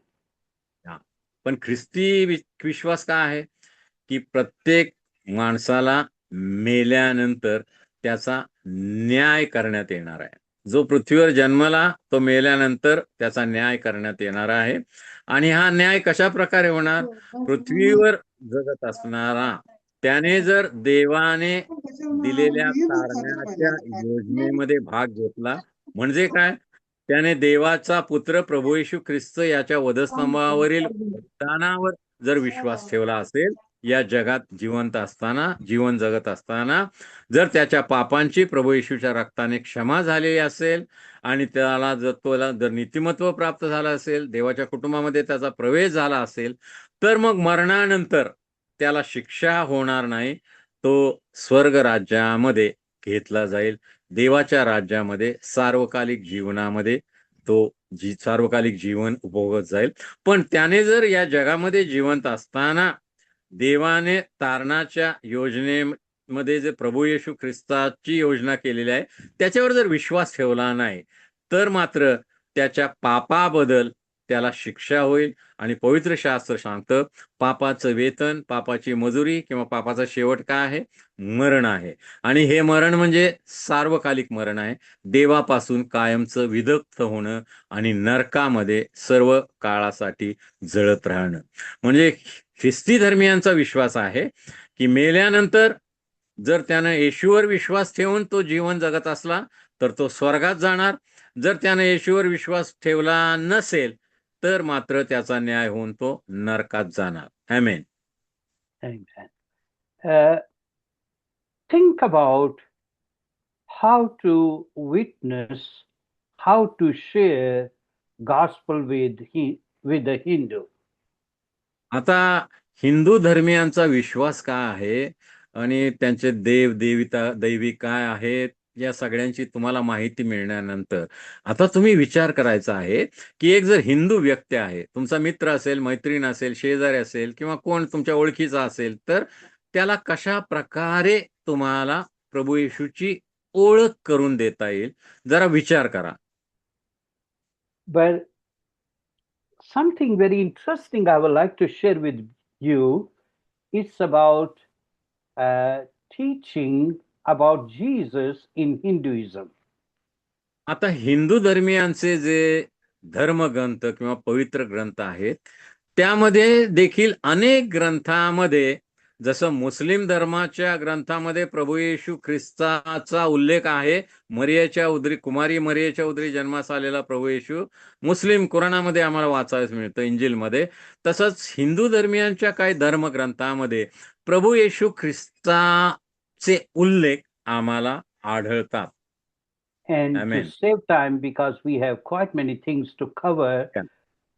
पण ख्रिस्ती विश्वास काय आहे की प्रत्येक माणसाला मेल्यानंतर त्याचा न्याय करण्यात येणार आहे. जो पृथ्वीवर जन्मला तो मेल्यानंतर त्याचा न्याय करण्यात येणार आहे. आणि हा न्याय कशा प्रकारे होणार? पृथ्वीवर जगत असणारा त्याने जर देवाने दिलेल्या तारण्याच्या योजनेमध्ये भाग घेतला, म्हणजे काय? त्याने देवाचा पुत्र प्रभू येशू ख्रिस्त याच्या वधस्तंभावरील बलिदानावर जर विश्वास ठेवला असेल, या जगात जिवंत असताना जीवन जगत असताना जर त्याच्या पापांची प्रभू येशूच्या रक्ताने क्षमा झालेली असेल आणि त्याला जर नीतिमत्व प्राप्त झालं असेल, देवाच्या कुटुंबामध्ये त्याचा प्रवेश झाला असेल, तर मग मरणानंतर त्याला शिक्षा होणार नाही, तो स्वर्ग राज्यामध्ये घेतला जाईल. देवाच्या राज्यामध्ये सार्वकालिक जीवनामध्ये तो सार्वकालिक जीवन उपभोगत जाईल. पण त्याने जर या जगामध्ये जिवंत असताना देवाने तारणाच्या योजनेमध्ये जे प्रभू येशू ख्रिस्ताची योजना केलेली आहे त्याच्यावर जर विश्वास ठेवला नाही, तर मात्र त्याच्या पापाबद्दल त्याला शिक्षा होईल. आणि पवित्र शास्त्र सांगतं पापाचं वेतन, पापाची मजुरी किंवा पापाचा शेवट काय आहे? मरण आहे. आणि हे मरण म्हणजे सार्वकालिक मरण आहे, देवापासून कायमचं विदग्ध होणं आणि नरकामध्ये सर्व काळासाठी जळत राहणं. म्हणजे ख्रिस्ती धर्मियांचा विश्वास आहे की मेल्यानंतर जर त्यानं येशूवर विश्वास ठेवून तो जीवन जगत असला तर तो स्वर्गात जाणार, जर त्यानं येशूवर विश्वास ठेवला नसेल तर मात्र त्याचा न्याय होऊन तो नरकात जाणार. आमेन. Amen. Think about how to witness, how to share gospel with the Hindu. आता हिंदू धर्मियांचा विश्वास काय आहे आणि त्यांचे देव दैवी काय आहेत या सगळ्यांची तुम्हाला माहिती मिळण्यानंतर आता तुम्ही विचार करायचा आहे की एक जर हिंदू व्यक्ती आहे, तुमचा मित्र असेल, मैत्रीण असेल, शेजारी असेल किंवा कोण तुमच्या ओळखीचा असेल, तर त्याला कशा प्रकारे तुम्हाला प्रभू येशूची ओळख करून देता येईल, जरा विचार करा. But something very interesting I would like to share with you. It's about teaching about Jesus in Hinduism. आता हिंदू धर्मियांचे जे धर्मग्रंथ किंवा पवित्र ग्रंथ आहेत त्यामध्ये देखील अनेक ग्रंथामध्ये जसं मुस्लिम धर्माच्या ग्रंथामध्ये प्रभू येशू ख्रिस्ताचा उल्लेख आहे, कुमारी मरियेच्या उदरी जन्मास आलेला प्रभू येशू मुस्लिम कुराणामध्ये आम्हाला वाचायला मिळतं, इंजिलमध्ये. तसंच हिंदू धर्मियांच्या काही धर्मग्रंथामध्ये प्रभू येशू ख्रिस्ताचे उल्लेख आम्हाला आढळतात. And Amen. to save time, because we have quite many things to cover, Yeah.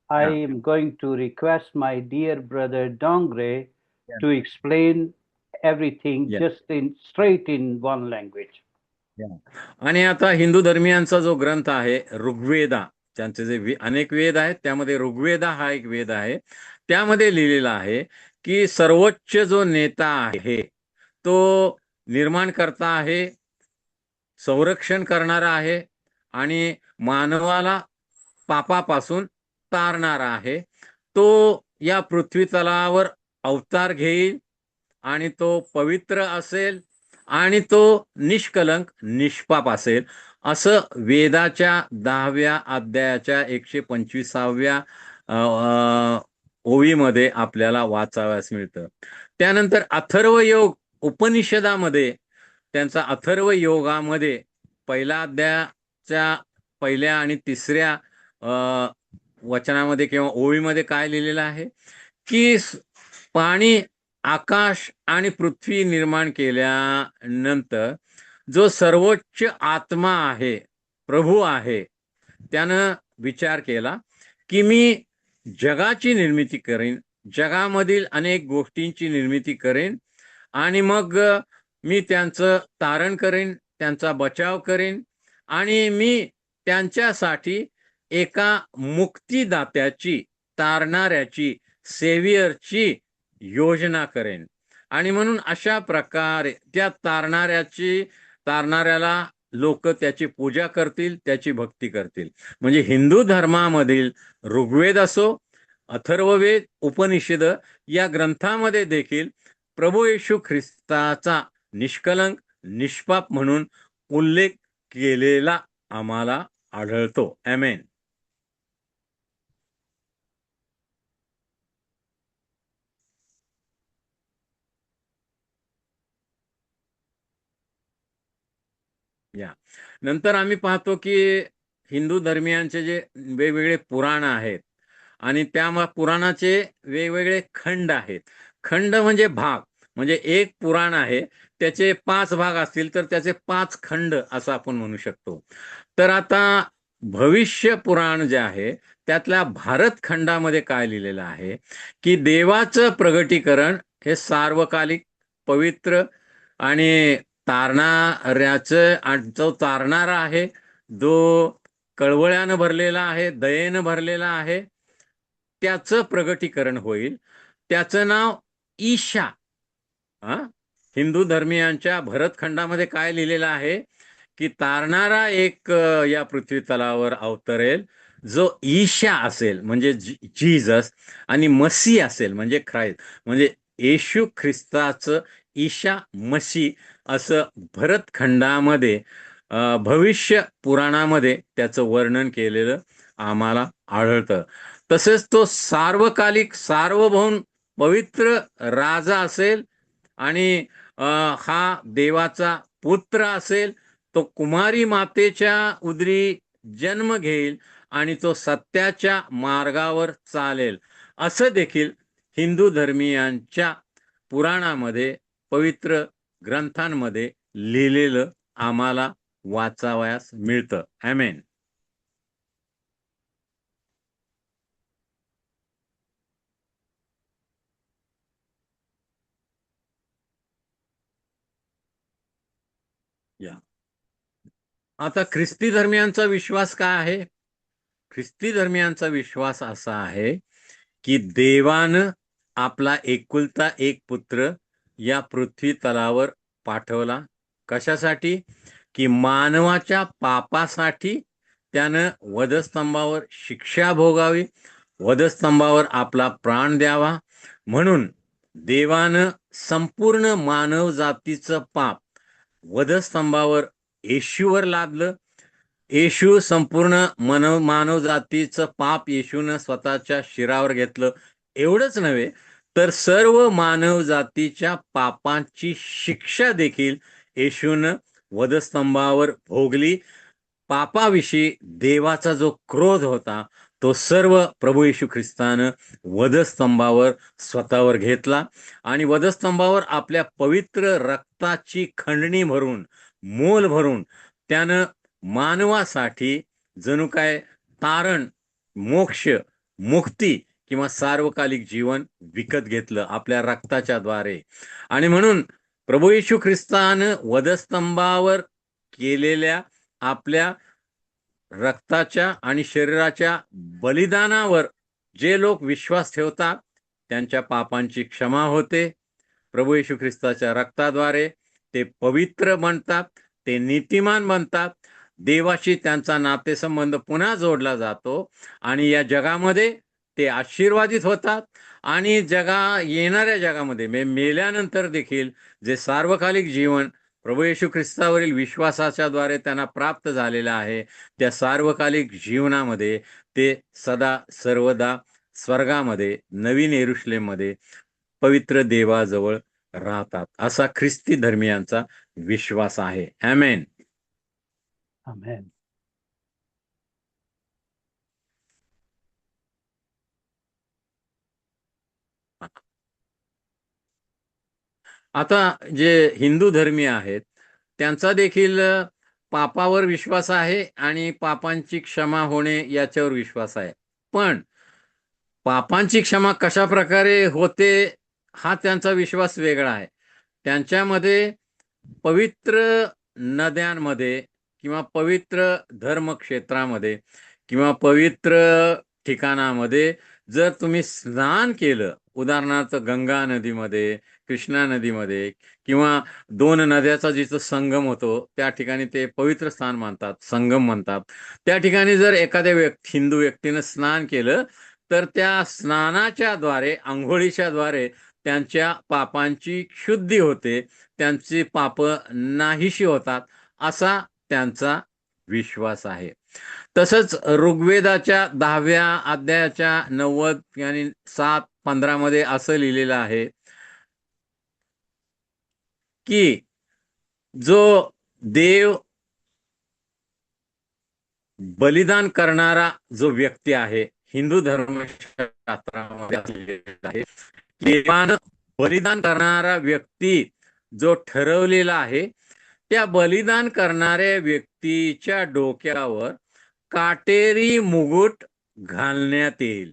I Yeah. am going to request my dear brother Dongre Yeah. to explain everything Yeah. just straight in one language. आणि आता हिंदू धर्मियांचा जो ग्रंथ आहे ऋग्वेदा, त्यांचे जे अनेक वेद आहेत त्यामध्ये ऋग्वेदा हा एक वेद आहे. त्यामध्ये लिहिलेला आहे की सर्वोच्च जो नेता आहे तो निर्माणकर्ता आहे, संरक्षण करणारा आहे आणि मानवाला पापापासून तारणारा आहे. तो या पृथ्वी तलावर अवतार घेईल आणि तो पवित्र असेल आणि तो निष्कलंक निष्पाप असेल, असं वेदाच्या 10व्या अध्यायाच्या 125व्या ओवीमध्ये आपल्याला वाचावयास मिळतं. त्यानंतर अथर्वयोग उपनिषदामध्ये, त्यांचा अथर्व योगामध्ये पहिल्या अध्यायाच्या पहिल्या आणि तिसऱ्या वचनामध्ये किंवा ओळीमध्ये काय लिहिलेलं आहे की पाणी, आकाश आणि पृथ्वी निर्माण केल्यानंतर जो सर्वोच्च आत्मा आहे, प्रभू आहे, त्यानं विचार केला की मी जगाची निर्मिती करेन, जगामधील अनेक गोष्टींची निर्मिती करेन आणि मग मी त्यांचं तारण करेन, त्यांचा बचाव करेन आणि मी त्यांच्यासाठी एका मुक्तिदात्याची, तारणाऱ्याची, सेवियरची योजना करेन. आणि म्हणून अशा प्रकारे त्या तारणाऱ्याला लोक त्याची पूजा करतील, त्याची भक्ती करतील. म्हणजे हिंदू धर्मामधील ऋग्वेद असो, अथर्ववेद, उपनिषद या ग्रंथामध्ये देखील प्रभू येशू ख्रिस्ताचा निष्कलंक निष्पाप म्हणून उल्लेख केलेला आम्हाला आढळतो. आमेन. नंतर आम्ही पाहतो की हिंदू धर्मियांचे जे वेगवेगळे पुराण आहेत आणि त्या पुराणाचे वेगवेगळे खंड आहेत. खंड म्हणजे भाग, म्हणजे एक पुराण आहे त्याचे 5 भाग असतील तर त्याचे 5 खंड असं आपण म्हणू शकतो. तर आता भविष्य पुराण जे आहे त्यातल्या भारत खंडामध्ये काय लिहिलेलं आहे की देवाचं प्रगटीकरण हे सार्वकालिक, पवित्र आणि जो तारणारा आहे, जो कळवळ्यानं भरलेला आहे, दयेनं भरलेला आहे, त्याचं प्रगटीकरण होईल. त्याचं नाव ईशा. हिंदू धर्मियांच्या भरतखंडामध्ये काय लिहिलेलं आहे की तारणारा एक या पृथ्वी तलावर अवतरेल जो ईशा असेल म्हणजे जीजस, आणि मसी असेल म्हणजे ख्राइस्ट, म्हणजे येशू ख्रिस्ताचं ईशा मसी असं भरतखंडामध्ये भविष्य पुराणामध्ये त्याचं वर्णन केलेलं आम्हाला आढळतं. तसेच तो सार्वकालिक, सार्वभौम, पवित्र राजा असेल आणि हा देवाचा पुत्र असेल. तो कुमारी मातेच्या उदरी जन्म घेईल आणि तो सत्याच्या मार्गावर चालेल, असं देखील हिंदू धर्मियांच्या पुराणामध्ये, पवित्र ग्रंथांमध्ये लिहिलेलं आम्हाला वाचावयास मिळतं. आमेन. आता ख्रिस्ती धर्मियांचा विश्वास काय आहे? ख्रिस्ती धर्मियांचा विश्वास असा आहे की देवानं आपला एकुलता एक पुत्र या पृथ्वी तलावर पाठवला. कशासाठी? की मानवाच्या पापासाठी त्यानं वधस्तंभावर शिक्षा भोगावी, वधस्तंभावर आपला प्राण द्यावा. म्हणून देवानं संपूर्ण मानव जातीचं पाप वधस्तंभावर येशूवर लादलं. येशू संपूर्ण मानव जातीचं पाप येशूनं स्वतःच्या शिरावर घेतलं. एवढंच नव्हे तर सर्व मानव जातीच्या पापांची शिक्षा देखील येशूनं वधस्तंभावर भोगली. पापाविषयी देवाचा जो क्रोध होता तो सर्व प्रभू येशू ख्रिस्तानं वधस्तंभावर स्वतःवर घेतला आणि वधस्तंभावर आपल्या पवित्र रक्ताची खंडणी भरून, मोल भरून त्यानं मानवासाठी जणू काय तारण, मोक्ष, मुक्ती किंवा सार्वकालिक जीवन विकत घेतलं आपल्या रक्ताच्या द्वारे. आणि म्हणून प्रभू येशू ख्रिस्तानं वधस्तंभावर केलेल्या आपल्या रक्ताच्या आणि शरीराच्या बलिदानावर जे लोक विश्वास ठेवतात त्यांच्या पापांची क्षमा होते. प्रभू येशू ख्रिस्ताच्या रक्ताद्वारे ते पवित्र बनतात, ते नीतिमान बनतात, देवाशी त्यांचा नातेसंबंध पुन्हा जोडला जातो आणि या जगामध्ये ते आशीर्वादित होतात. आणि येणाऱ्या जगामध्ये मेल्यानंतर देखील जे सार्वकालिक जीवन प्रभू येशू ख्रिस्तावरील विश्वासाच्या द्वारे त्यांना प्राप्त झालेलं आहे, त्या सार्वकालिक जीवनामध्ये ते सदा सर्वदा स्वर्गामध्ये, नवीन येरुशलेममध्ये पवित्र देवाजवळ राहतात, असा ख्रिस्ती धर्मियांचा विश्वास आहे. आमेन. आमेन. आता जे हिंदू धर्मीय आहेत त्यांचा देखील पापावर विश्वास आहे आणि पापांची क्षमा होणे याच्यावर विश्वास आहे. पण पापांची क्षमा कशा प्रकारे होते हा त्यांचा विश्वास वेगळा आहे. त्यांच्यामध्ये पवित्र नद्यांमध्ये किंवा पवित्र धर्मक्षेत्रामध्ये किंवा पवित्र ठिकाणामध्ये जर तुम्ही स्नान केलं, उदाहरणार्थ गंगा नदीमध्ये, कृष्णा नदीमध्ये किंवा दोन नद्याचा जिथं संगम होतो त्या ठिकाणी ते पवित्र स्थान मानतात, संगम म्हणतात. त्या ठिकाणी जर एखाद्या हिंदू व्यक्तीनं स्नान केलं तर त्या स्नानाच्या द्वारे, आंघोळीच्या द्वारे त्यांच्या पापांची शुद्धी होते, त्यांची पाप नाहीशी होतात, असा त्यांचा विश्वास आहे. तसंच ऋग्वेदाच्या 10व्या अध्यायाच्या 90 आणि 7:15 मध्ये असं लिहिलेलं आहे की जो देव बलिदान करणारा जो व्यक्ती आहे, हिंदू धर्मशास्त्रामध्ये आहे, देवानं बलिदान करणारा व्यक्ती जो ठरवलेला आहे, त्या बलिदान करणाऱ्या व्यक्तीच्या डोक्यावर काटेरी मुकुट घालण्यात येईल,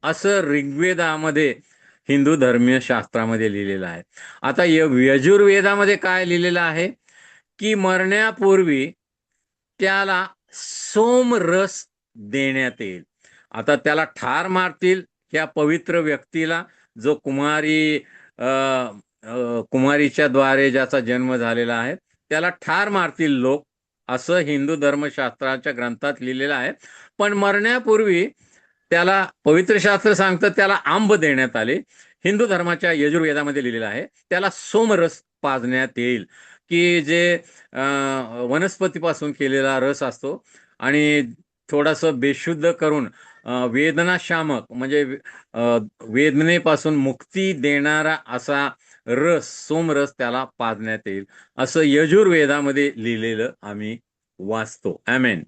असं ऋग्वेदामध्ये, हिंदू धर्मीय शास्त्रामध्ये लिहिलेलं आहे. आता यजुर्वेदामध्ये काय लिहिलेलं आहे की मरण्यापूर्वी त्याला सोमरस देण्यात येईल. आता त्याला ठार मारतील, त्या पवित्र व्यक्तीला, जो कुमारीच्या द्वारे ज्याचा जन्म झालेला आहे त्याला ठार मारतील लोक, असं हिंदू धर्मशास्त्राच्या ग्रंथात लिहिलेलं आहे. पण मरण्यापूर्वी त्याला पवित्र शास्त्र सांगतं त्याला आंब देण्यात आले. हिंदू धर्माच्या यजुर्वेदामध्ये लिहिलेलं आहे त्याला सोमरस पाजण्यात येईल, की जे वनस्पतीपासून केलेला रस असतो आणि थोडंसं बेशुद्ध करून वेदनाशामक म्हणजे वेदनेपासून मुक्ती देणारा असा रस, सोमरस त्याला पाजण्यात येईल, असं यजुर्वेदामध्ये लिहिलेलं आम्ही वाचतो. आमेन.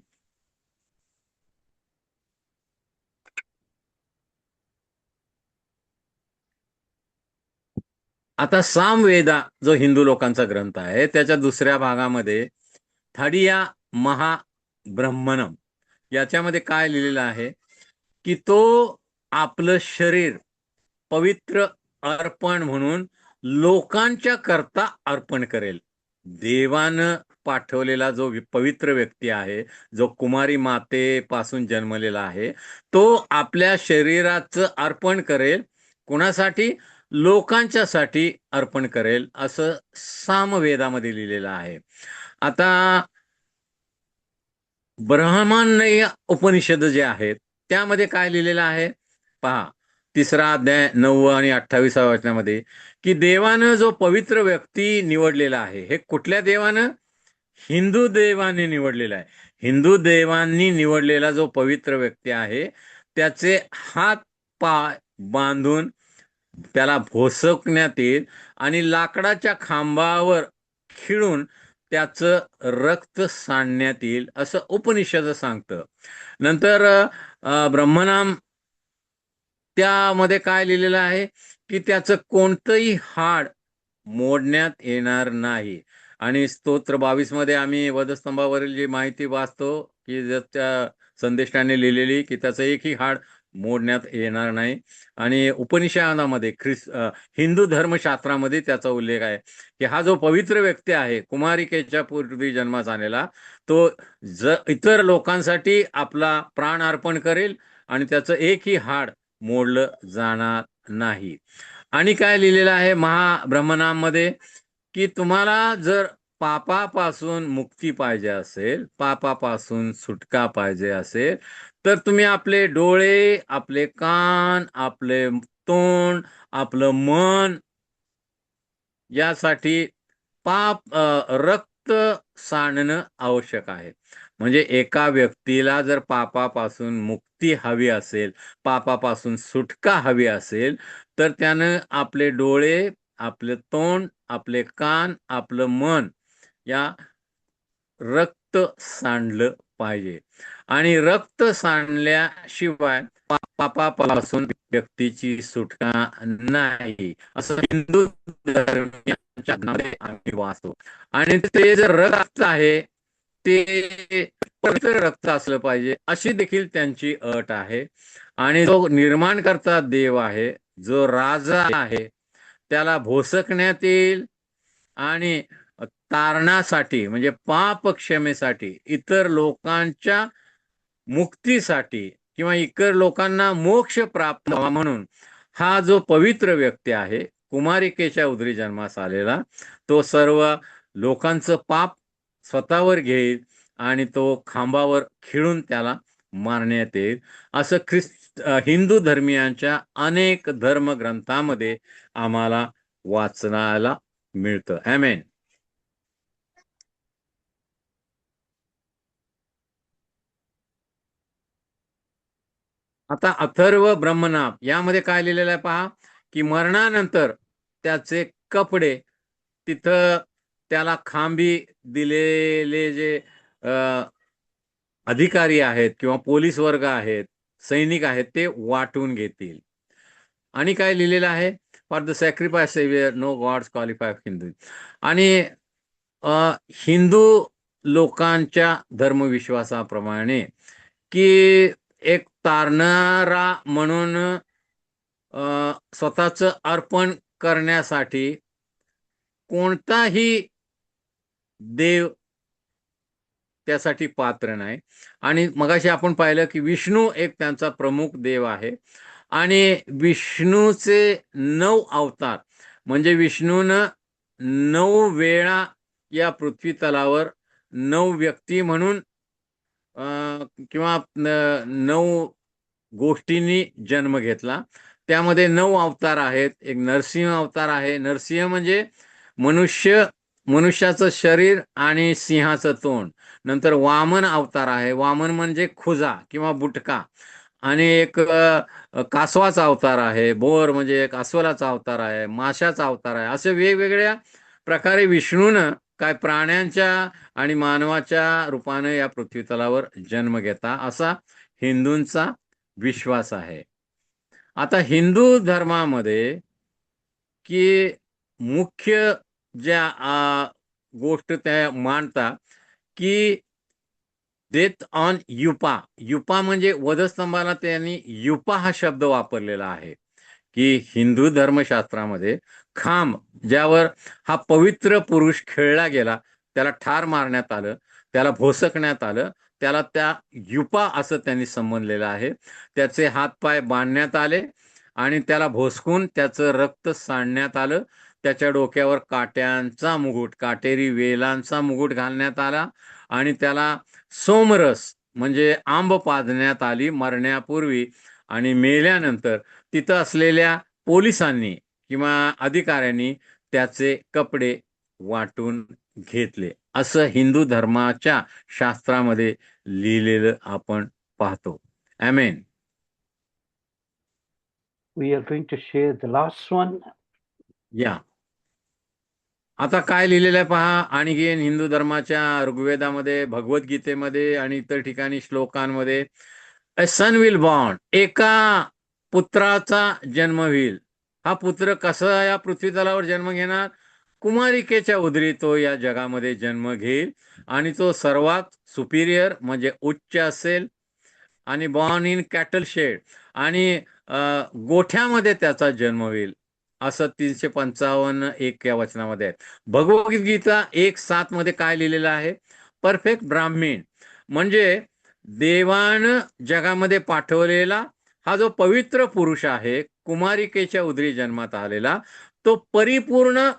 आता सामवेदा जो हिंदू लोकांचा ग्रंथ आहे त्याच्या दुसऱ्या भागामध्ये थाडिया महाब्रह्मणम याच्यामध्ये काय लिहिलेलं आहे की तो आपलं शरीर पवित्र अर्पण म्हणून लोकांच्या करता अर्पण करेल. देवानं पाठवलेला जो पवित्र व्यक्ती आहे, जो कुमारी मातेपासून जन्मलेला आहे, तो आपल्या शरीराचं अर्पण करेल. कोणासाठी? लोकांच्यासाठी अर्पण करेल, असं सामवेदामध्ये लिहिलेलं आहे. आता ब्रह्मण्य उपनिषद जे आहेत त्यामध्ये काय लिहिलेलं आहे पहा, 3रा अध्याय 9 आणि 28व्या वचनामध्ये, की देवानं जो पवित्र व्यक्ती निवडलेला आहे, हे कुठल्या देवानं? हिंदू देवाने निवडलेला आहे. हिंदू देवांनी निवडलेला जो पवित्र व्यक्ती आहे त्याचे हात पाय बांधून त्याला भोसकण्यात येईल आणि लाकडाच्या खांबावर खिळून त्याचं रक्त सांडण्यात येईल असं उपनिषद सांगतं. नंतर ब्रह्मनाम त्यामध्ये काय लिहिलेलं आहे की त्याचं कोणतंही हाड मोडण्यात येणार नाही. आणि स्तोत्र 22 मध्ये आम्ही वधस्तंभावरील जी माहिती वाचतो की त्या संदेष्टाने लिहिलेली की त्याचं एकही हाड मोडण्यात येणार नाही. आणि उपनिषदामध्ये हिंदू धर्मशास्त्रामध्ये त्याचा उल्लेख आहे की हा जो पवित्र व्यक्ती आहे कुमारिकेच्या पूर्वी जन्मास आलेला, तो इतर लोकांसाठी आपला प्राण अर्पण करेल आणि त्याचं एकही हाड मोडलं जाणार नाही. आणि काय लिहिलेलं आहे महाब्रह्मनामध्ये की तुम्हाला जर पापापासून मुक्ती पाहिजे असेल, पापापासून सुटका पाहिजे असेल, तर तुम्ही आपले डोळे, आपले कान, आपले तोंड, आपलं मन यासाठी रक्त सांडणं आवश्यक आहे. म्हणजे एका व्यक्तीला जर पापापासून मुक्ती हवी असेल, पापापासून सुटका हवी असेल, तर त्यानं आपले डोळे, आपले तोंड, आपले कान, आपलं मन या रक्त सांडलं पाहिजे. आणि रक्त सांडल्याशिवाय पापापासून व्यक्तीची सुटका नाही असं हिंदू धर्मामध्ये आम्ही वाचतो. आणि ते जे रक्त आहे ते पवित्र रक्त असलं पाहिजे अशी देखील त्यांची अट आहे. आणि जो निर्माण करता देव आहे, जो राजा आहे, त्याला भोसकण्यात येईल आणि तारणासाठी म्हणजे पाप क्षमेसाठी, इतर लोकांच्या मुक्तीसाठी किंवा इतर लोकांना मोक्ष प्राप्त व्हावा म्हणून हा जो पवित्र व्यक्ती आहे कुमारिकेच्या उदरी जन्मास आलेला, तो सर्व लोकांचं पाप स्वतःवर घेईल आणि तो खांबावर खिळून त्याला मारण्यात येईल असं हिंदू धर्मियांच्या अनेक धर्मग्रंथामध्ये आम्हाला वाचनाला मिळतं. आमेन. आता अथर्व ब्रह्मनाम यामध्ये काय लिहिलेलं आहे पहा की मरणानंतर त्याचे कपडे तिथं त्याला खांबी दिलेले जे अधिकारी आहेत किंवा पोलीस वर्ग आहेत, सैनिक आहेत, ते वाटून घेतील. आणि काय लिहिलेलं आहे, for the sacrifice saviour no gods qualify Hindu. आणि हिंदू लोकांच्या धर्मविश्वासाप्रमाणे की एक तारणारा म्हणून स्वतःचं अर्पण करण्यासाठी कोणताही देव त्यासाठी पात्र नाही. आणि मगाशी आपण पाहिलं की विष्णू एक त्यांचा प्रमुख देव आहे. आणि विष्णूचे 9 अवतार म्हणजे विष्णूनं 9 वेळा या पृथ्वी तलावर 9 व्यक्ती म्हणून किंवा 9 गोष्टींनी जन्म घेतला. त्यामध्ये 9 अवतार आहेत. एक नरसिंह अवतार आहे. नरसिंह म्हणजे मनुष्याचं शरीर आणि सिंहाचं तोंड. नंतर वामन अवतार आहे. वामन म्हणजे खुजा किंवा बुटका. आणि एक कासवाचा अवतार आहे. बोर म्हणजे एक अस्वलाचा अवतार आहे. माशाचा अवतार आहे. असे वेगवेगळ्या प्रकारे विष्णूनं काय प्राण्यांच्या आणि मानवाच्या रूपानं या पृथ्वी तलावर जन्म घेता असा हिंदूंचा विश्वास आहे. आता हिंदू धर्मामध्ये की मुख्य ज्या गोष्ट त्या मांडता की डेथ ऑन युपा. युपा म्हणजे वधस्तंभाला त्यांनी युपा हा शब्द वापरलेला आहे की हिंदू धर्मशास्त्रामध्ये खांब ज्यावर हा पवित्र पुरुष खेळला गेला, त्याला ठार मारण्यात आलं, त्याला भोसकण्यात आलं, त्याला त्या युपा असं त्यांनी संबोधलेलं आहे. त्याचे हातपाय बांधण्यात आले आणि त्याला भोसकून त्याचं रक्त सांडण्यात आलं. त्याच्या डोक्यावर काट्यांचा मुकुट, काटेरी वेलांचा मुकुट घालण्यात आला आणि त्याला सोमरस म्हणजे आंब पाजण्यात आली मरण्यापूर्वी. आणि मेल्यानंतर तिथं असलेल्या पोलिसांनी किंवा अधिकाऱ्यांनी त्याचे कपडे वाटून घेतले असं हिंदू धर्माच्या शास्त्रामध्ये लिहिलेलं आपण पाहतो. आमेन. We are going to share the last one. या आता काय लिहिलेलं आहे पहा. आणखी हिंदू धर्माच्या ऋग्वेदामध्ये, भगवद्गीतेमध्ये आणि इतर ठिकाणी श्लोकांमध्ये अ सन विल बॉर्न, एका पुत्राचा जन्म होईल. हा पुत्र कसा या पृथ्वी तलावर जन्म घेणार? कुमारिकेच्या उदरी तो या जगामध्ये जन्म घेईल आणि तो सर्वात सुपिरियर म्हणजे उच्च असेल आणि बॉर्न इन कॅटल शेड आणि गोठ्यामध्ये त्याचा जन्म होईल, असं 355 या वचनामध्ये आहे. भगवद्गीता 1:7 मध्ये काय लिहिलेलं आहे? परफेक्ट ब्राह्मण म्हणजे देवानं जगामध्ये पाठवलेला हा जो पवित्र पुरुष आहे, कुमारिकेच्या उदरी जन्मात आलेला, तो परिपूर्ण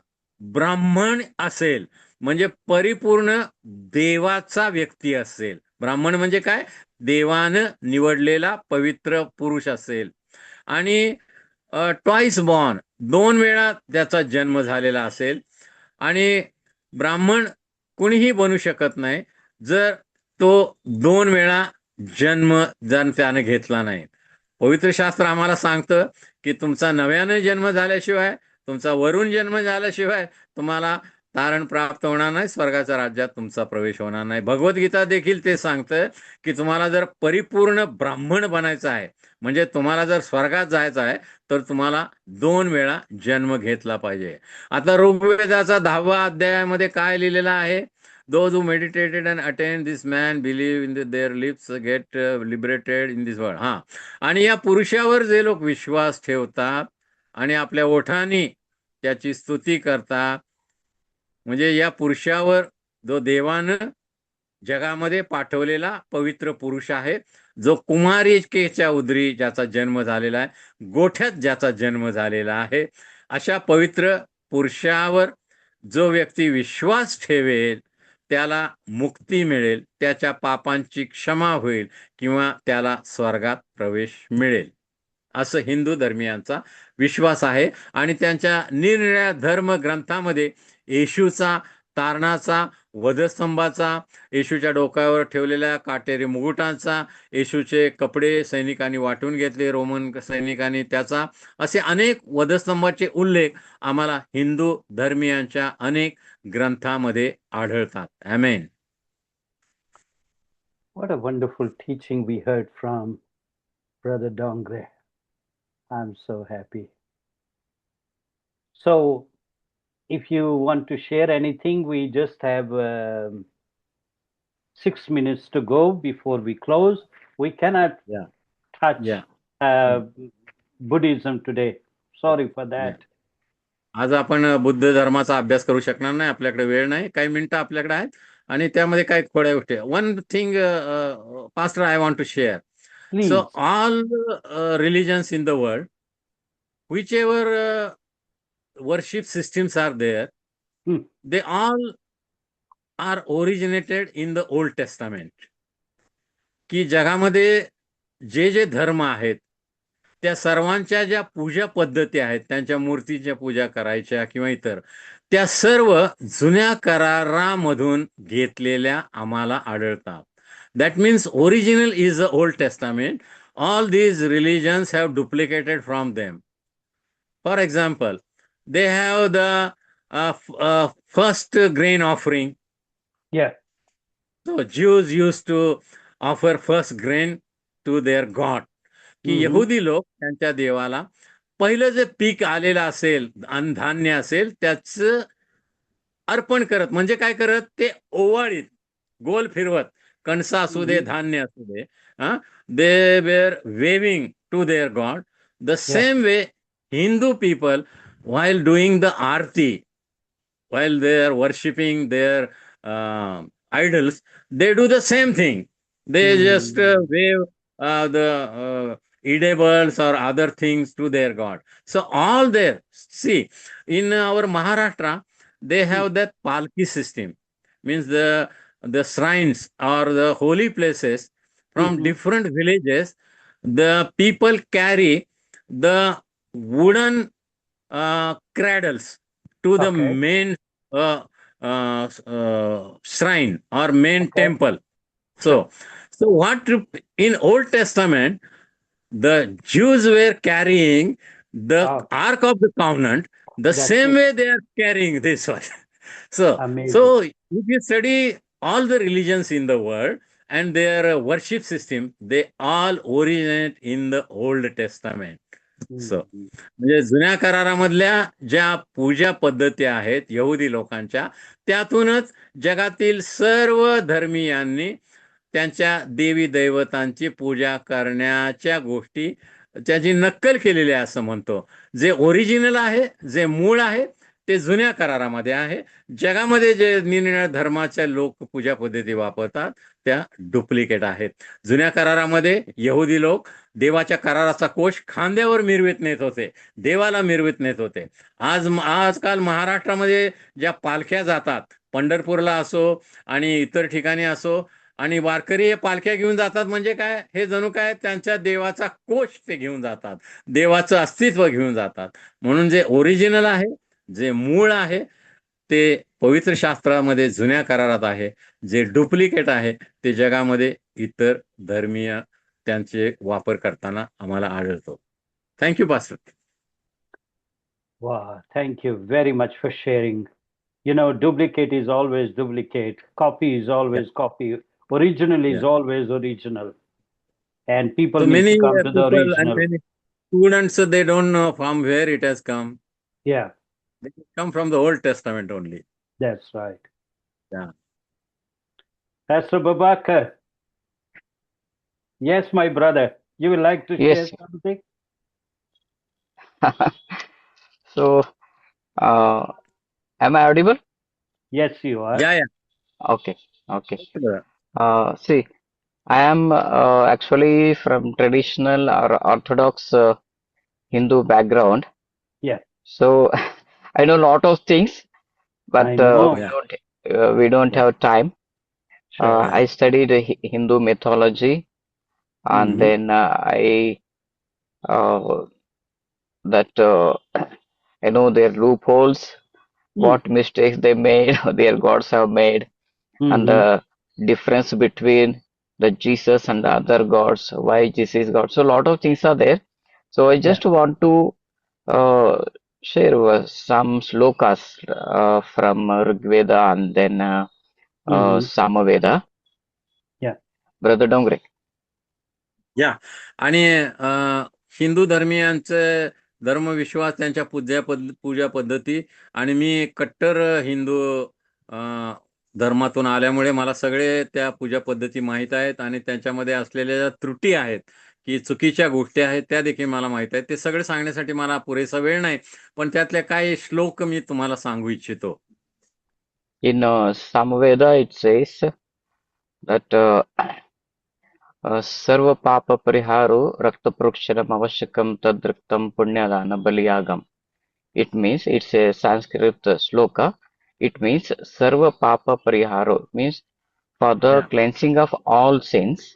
ब्राह्मण असेल, म्हणजे परिपूर्ण देवाचा व्यक्ती असेल. ब्राह्मण म्हणजे काय? देवानं निवडलेला पवित्र पुरुष असेल. आणि ट्वाइस बॉर्न, 2 वेळा त्याचा जन्म झालेला असेल. आणि ब्राह्मण कुणीही बनू शकत नाही जर तो 2 वेळा जन्म जर त्याने घेतला नाही. पवित्र शास्त्र आम्हाला सांगतं की तुमचा नव्यानं जन्म झाल्याशिवाय, तुमचा वरून जन्म झाल्याशिवाय तुम्हाला तारण प्राप्त होणार नाही, स्वर्गाच्या राज्यात तुमचा प्रवेश होणार नाही. भगवद्गीता देखील ते सांगतं की तुम्हाला जर परिपूर्ण ब्राह्मण बनायचं आहे, म्हणजे तुम्हाला जर स्वर्गात जायचं आहे, तर तुम्हाला 2 वेळा जन्म घेतला पाहिजे. आता ऋग्वेदाचा 10व्या अध्यायामध्ये काय लिहिलेलं आहे? Those who meditated and attained this man believe in their lips get liberated in this world. हा, आणि या पुरुषावर जे लोक विश्वास ठेवतात आणि आपल्या ओठांनी त्याची स्तुती करतात, म्हणजे या पुरुषावर जो देवानं जगामध्ये पाठवलेला पवित्र पुरुष आहे, जो कुमारिकेच्या उदरी ज्याचा जन्म झालेला आहे, गोठ्यात ज्याचा जन्म झालेला आहे, अशा पवित्र पुरुषावर जो व्यक्ती विश्वास ठेवेल त्याला मुक्ती मिळेल, त्याच्या पापांची क्षमा होईल किंवा त्याला स्वर्गात प्रवेश मिळेल, असं हिंदू धर्मियांचा विश्वास आहे. आणि त्यांच्या निरनिराळ्या धर्म ग्रंथामध्ये येशूचा, तारणाचा, वधस्तंभाचा, येशूच्या डोक्यावर ठेवलेल्या काटेरी मुकुटांचा, येशूचे कपडे सैनिकांनी वाटून घेतले रोमन सैनिकांनी त्याचा, असे अनेक वधस्तंभाचे उल्लेख आम्हाला हिंदू धर्मियांच्या अनेक ग्रंथामध्ये आढळतात. आमेन. What a wonderful teaching we heard from Brother Dongre. I'm so happy. So, if you want to share anything, we just have 6 minutes to go before we close. We cannot Yeah. touch Yeah. Buddhism today. Sorry for that. आज आपण बुद्ध धर्माचा अभ्यास करू शकणार नाही, आपल्याकडे वेळ नाही. काही मिनिटं आपल्याकडे आहेत आणि त्यामध्ये काही थोड्या गोष्टी. One thing pastor I want to share. Please. So all religions in the world, whichever worship systems are there, they all are originated in the Old Testament. की जगामध्ये जे जे धर्म आहेत त्या सर्वांच्या ज्या पूजा पद्धती आहेत, त्यांच्या मूर्तीच्या पूजा करायच्या किंवा इतर, त्या सर्व जुन्या करारामधून घेतलेल्या आम्हाला आढळतात. That means original is the old testament. All these religions have duplicated from them. For example, they have the first grain offering. Yeah. So Jews used to offer first grain to their God. की यहुदी लोक त्यांच्या देवाला पहिलं जे पीक आलेलं असेल, अन्नधान्य असेल, त्याचं अर्पण करत. म्हणजे काय करत? ते ओवाळीत गोल फिरवत, कणसं असू दे, धान्य असू दे, they were waving to their God. The same way Hindu people while doing the arti, while they are worshipping their idols, they do the same thing. They just wave the edibles or other things to their god. So all there, see, in our Maharashtra, they have that palki system. Means the shrines or the holy places from different villages, the people carry the wooden cradles to the main shrine or main temple. So what in Old Testament, the Jews were carrying the Oh, Ark of the Covenant the that's same way they are carrying this one. So, amazing. if you study all the religions in the world and their worship system, they all originate in the Old Testament. So, Mhm. म्हणजे जुन्या करारामधल्या ज्या पूजा पद्धती आहेत यहुदी लोकांच्या, त्यातूनच जगातील सर्व धर्मीयांनी त्यांच्या देवी दैवतांची पूजा करण्याच्या गोष्टी त्याची नक्कल केलेली आहे असं म्हणतो. जे ओरिजिनल आहे, जे मूळ आहे, ते जुन्या करारामध्ये आहे. जगामध्ये जे निरनिराळ्या धर्माच्या लोक पूजा पद्धती वापरतात त्या डुप्लिकेट आहेत. जुन्या करारामध्ये यहुदी लोक देवाच्या कराराचा कोश खांद्यावर मिरवीत नेत होते, देवाला मिरवीत नेत होते. आजकाल महाराष्ट्रामध्ये ज्या पालख्या जातात, पंढरपूरला असो आणि इतर ठिकाणी असो, आणि वारकरी हे पालख्या घेऊन जातात म्हणजे काय, हे जणू काय त्यांच्या देवाचा कोश ते घेऊन जातात, देवाचं अस्तित्व घेऊन जातात. म्हणून जे ओरिजिनल आहे, जे मूळ आहे, ते पवित्र शास्त्रामध्ये जुन्या करारात आहे. जे डुप्लिकेट आहे ते जगामध्ये इतर धर्मीय त्यांचे वापर करताना आम्हाला आढळतो. Thank you pastor. Wow, thank you very much for sharing. Duplicate is always duplicate. Copy is always copy. Original is Yeah. always original. And people So need many to come to the people and original. many students, they don't know from where it has come. Yeah, They come from the Old Testament only. that's right. Yeah. Pastor Babakar. Yes, my brother. You would like to share Yes. something? So, am I audible? Yes, you are. Yeah. Okay. Okay. Yeah. See, I am actually from traditional or Orthodox Hindu background. Yeah. So, I know a lot of things, I but know. we don't Yeah. have time. Sure. I studied Hindu mythology, and Mhm. then I I know their loopholes, what mistakes they made, their gods have made, and Mhm. the difference between the Jesus and the other gods, why Jesus is God. So a lot of things are there. So I just want to share some slokas from Rig Veda and then Mhm. Samaveda. Yeah. Brother Dongre. या आणि हिंदू धर्मीयांचे धर्मविश्वास, त्यांच्या पूजा पद्धती, आणि मी कट्टर हिंदू धर्मातून आल्यामुळे मला सगळे त्या पूजा पद्धती माहीत आहेत, आणि त्याच्यामध्ये असलेल्या ज्या त्रुटी आहेत की चुकीच्या गोष्टी आहेत त्या देखील मला माहीत आहेत. ते सगळे सांगण्यासाठी मला पुरेसा वेळ नाही, पण त्यातले काही श्लोक मी तुम्हाला सांगू इच्छितो. In Samaveda it says that सर्व पाप परिहारो रक्तप्रोक्षणम आवश्यकम तद्रक्तम पुण्यदान बलियागम. It means it's a Sanskrit sloka. It means sarva papa pariharo, means for the Yeah. cleansing of all sins.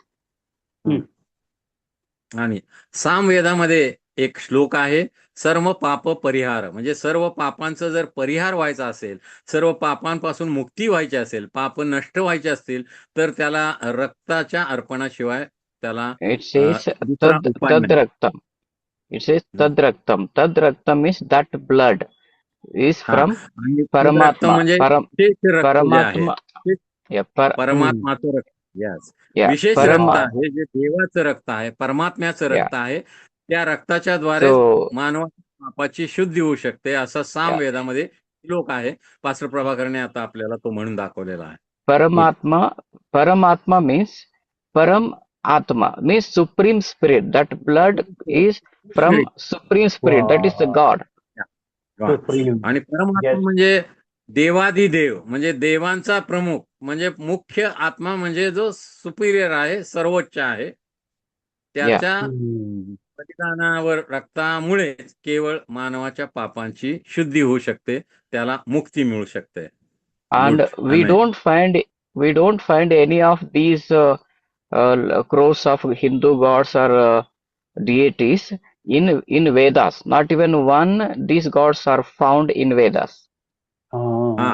आणि सामवेदामध्ये एक श्लोक आहे, सर्व पाप परिहार, म्हणजे सर्व पापांचा जर परिहार व्हायचा असेल, सर्व पापांपासून मुक्ती व्हायची असेल, पाप नष्ट व्हायचे असतील, तर त्याला रक्ताच्या अर्पणाशिवाय त्याला It says दुसरा उपाय नाही. tadraktam. It says tadraktam. Tadraktam means that blood is हा, from आणि रक्त Paramatma. म्हणजे विशेष रक्त जे आहे, Paramatma. ते Yeah, परमात्माचं रक्त. Yes. yeah, विशेष रक्त आहे, जे देवाचं रक्त आहे, परमात्म्याचं Yeah. रक्त आहे. त्या रक्ताच्या द्वारे So, मानवाच्या पापाची शुद्धी होऊ शकते, असा yeah. सामवेदामध्ये श्लोक आहे. पास्टर प्रभाकरने आता आपल्याला तो म्हणून दाखवलेला आहे. Paramatma means Param Atma means Supreme Spirit. That blood is from Supreme Spirit. That is the God. Supreme. आणि परमात्मा Yes. म्हणजे देवाधिदेव, म्हणजे देवांचा प्रमुख, म्हणजे मुख्य आत्मा, म्हणजे जो सुपिरियर आहे, सर्वोच्च आहे. त्याच्या बलिदानावर रक्तामुळे केवळ मानवाच्या पापांची शुद्धी होऊ शकते, त्याला मुक्ती मिळू शकते. And Good. we Amen. don't find any of these crores of Hindu gods or deities in Vedas. Not even one these gods are found in Vedas. हा,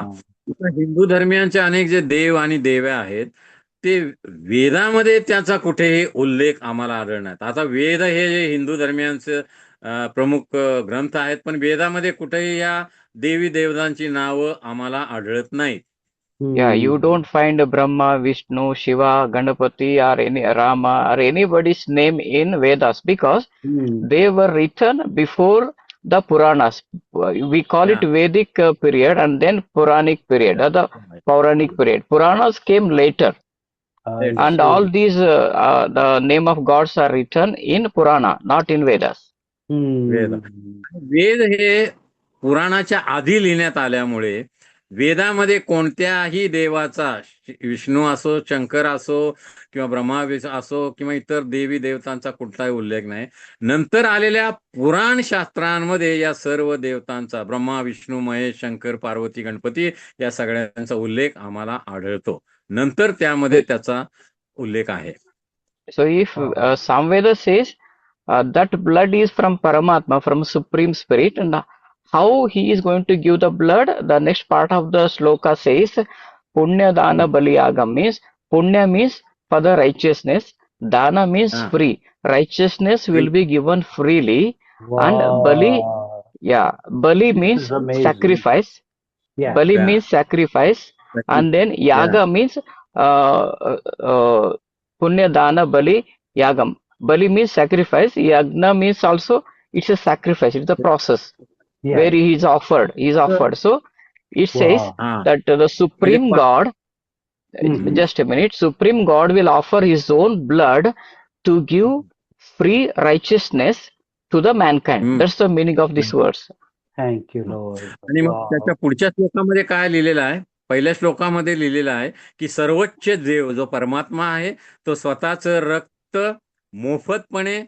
हिंदू धर्मियांचे अनेक जे देव आणि देव्या आहेत, ते वेदामध्ये त्याचा कुठेही उल्लेख आम्हाला आढळणार. आता वेद हे जे हिंदू धर्मियांचे प्रमुख ग्रंथ आहेत, पण वेदामध्ये कुठेही या देवी देवतांची नावं आम्हाला आढळत नाहीत. Yeah, you don't find Brahma, Vishnu, Shiva, Ganapati, or any Rama or anybody's name in Vedas because they were written before the Puranas. We call it Vedic period and then Puranic period, or the Puranic period. Puranas came later, and all these the name of gods are written in Purana, not in Vedas. वेद हे पुराणाच्या आधी लिहिण्यात आल्यामुळे वेदामध्ये कोणत्याही देवाचा, विष्णू असो, शंकर असो किंवा ब्रह्मा असो किंवा इतर देवी देवतांचा कुठलाही उल्लेख नाही. नंतर आलेल्या पुराण शास्त्रांमध्ये या सर्व देवतांचा, ब्रह्मा, विष्णू, महेश, शंकर, पार्वती, गणपती या सगळ्यांचा उल्लेख आम्हाला आढळतो. नंतर त्यामध्ये त्याचा उल्लेख आहे. So if Samveda says that blood is from Paramatma, from Supreme Spirit, and how he is going to give the blood, the next part of the sloka says Punya Dana Bali Agam means Punya means for the righteousness, Dana means free. Righteousness will be given freely, and Bali means sacrifice. Bali means sacrifice, and then Yaga means Punya Dana Bali Yagam. Bali means sacrifice. Yagna means also it's a sacrifice. It's a process where he is offered. He is offered. So it says that the Supreme God, just a minute, Supreme God will offer his own blood to give free righteousness to the mankind. That's the meaning of these words. Thank you, Lord. आणि मग त्याच्या पुढच्या श्लोकामध्ये काय लिहिलेलं आहे? पहिल्या श्लोकामध्ये लिहिलेलं आहे की सर्वोच्च देव जो परमात्मा आहे तो स्वतःच रक्त मोफतपणे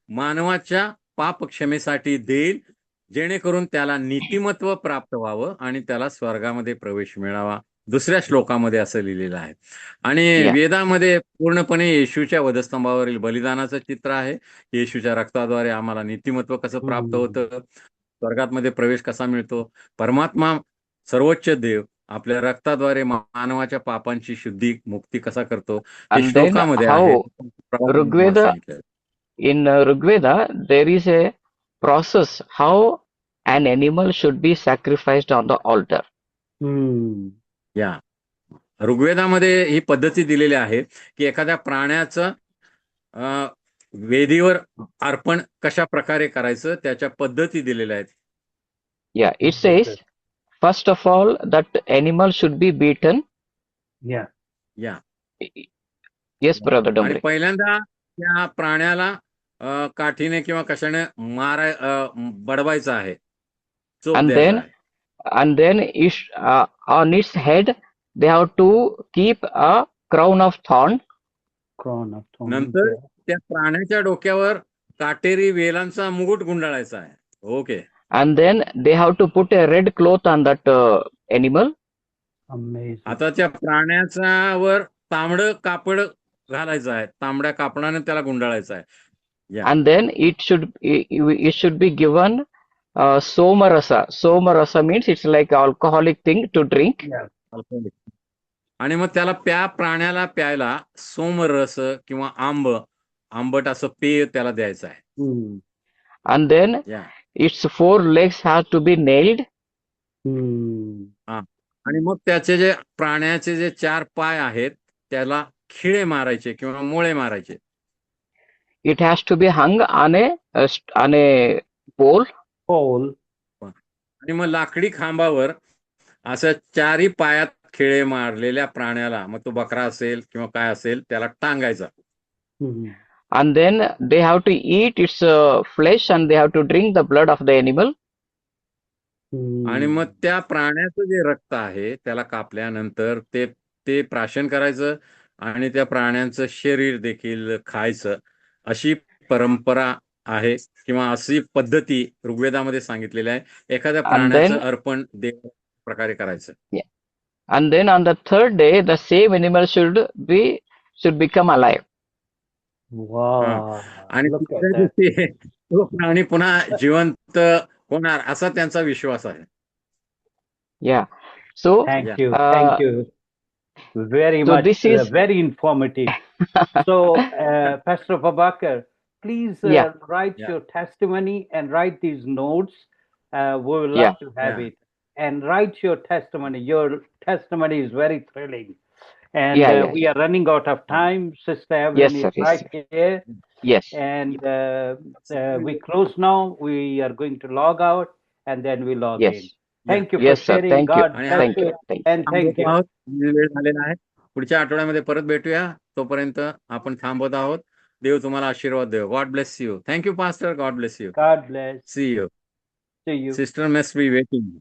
मानवाच्या पाप क्षमेसाठी देईल, जेणेकरून त्याला नीतिमत्व प्राप्त व्हावं आणि त्याला स्वर्गामध्ये प्रवेश मिळावा. दुसऱ्या श्लोकामध्ये असं लिहिलेलं आहे. आणि वेदामध्ये पूर्णपणे येशूच्या वधस्तंभावरील बलिदानाचं चित्र आहे. येशूच्या रक्ताद्वारे आम्हाला नीतिमत्व कसं प्राप्त होतं, स्वर्गामध्ये प्रवेश कसा मिळतो, परमात्मा सर्वोच्च देव आपल्या रक्ताद्वारे मानवाच्या पापांची शुद्धी, मुक्ती कसा करतो हे श्लोकामध्ये आहे. In Rigveda, there is a process how an animal should be sacrificed on the altar. ऋग्वेदामध्ये ही पद्धती दिलेली आहे की एखाद्या प्राण्याचं वेदीवर अर्पण कशा प्रकारे करायचं, त्याच्या पद्धती दिलेल्या आहेत. It says first of all that animal should be beaten. Yes, brother Damle. आणि पहिल्यांदा त्या प्राण्याला काठीने किंवा कशाने बडवायचं आहे. And then on its head they have to keep a crown of thorn. नंतर त्या प्राण्याच्या डोक्यावर काटेरी वेलांचा मुकुट गुंडाळायचा आहे. Okay. And then they have to put a red cloth on that animal. आता त्या प्राण्याच्यावर तांबडं कापड घालायचं आहे, तांबड्या कापडाने त्याला गुंडाळायचं आहे. And then it should be given somarasa. Somarasa means it's like alcoholic thing to drink. आणि मग त्याला प्राण्याला प्यायला सोमरस किंवा आंबट असं पेय त्याला द्यायचं आहे. And then its 4 legs have to be nailed. आणि मग त्याचे जे प्राण्याचे जे 4 पाय आहेत त्याला खिळे मारायचे किंवा मोळे मारायचे. It has to be hung on a pole. आणि मग लाकडी खांबावर असं 4ही पायात खिळे मारलेल्या प्राण्याला, मग तो बकरा असेल किंवा काय असेल, त्याला टांगायचा. And then they have to eat its flesh and they have to drink the blood of the animal. आणि मग त्या प्राण्याचं जे रक्त आहे त्याला कापल्यानंतर ते प्राशन करायचं आणि त्या प्राण्यांचं शरीर देखील खायचं, अशी परंपरा आहे किंवा अशी पद्धती ऋग्वेदामध्ये सांगितलेली आहे. एखाद्या प्राण्याचं अर्पण देव प्रकारे करायचं. And then on the 3rd day the same animal should become alive. आणि दुसऱ्या दिवशी तो प्राणी पुन्हा जिवंत होणार असा त्यांचा विश्वास आहे. So thank you. Very So much, this is very informative. So, Pastor Babakar, please yeah, write Yeah. your testimony and write these notes. We would yeah, love to have Yeah. it. And write your testimony. Your testimony is very thrilling. And yeah, yeah, we yeah. are running out of time. Sister Evelyn Yes, is sir. Yes, right sir. here. Yes. And we close now. We are going to log out and then we log in. Yes. Thank you for Yes, sir. sharing. Thank you. God आणि bless Thank you. you. Thank you. And thank थांबवत you. आहोत. वेळ झालेला आहे. पुढच्या आठवड्यामध्ये परत भेटूया. तोपर्यंत आपण थांबवत आहोत. देव तुम्हाला आशीर्वाद देव. God bless you. Thank you pastor. God bless you. God bless. See you. See you. Sister must be waiting.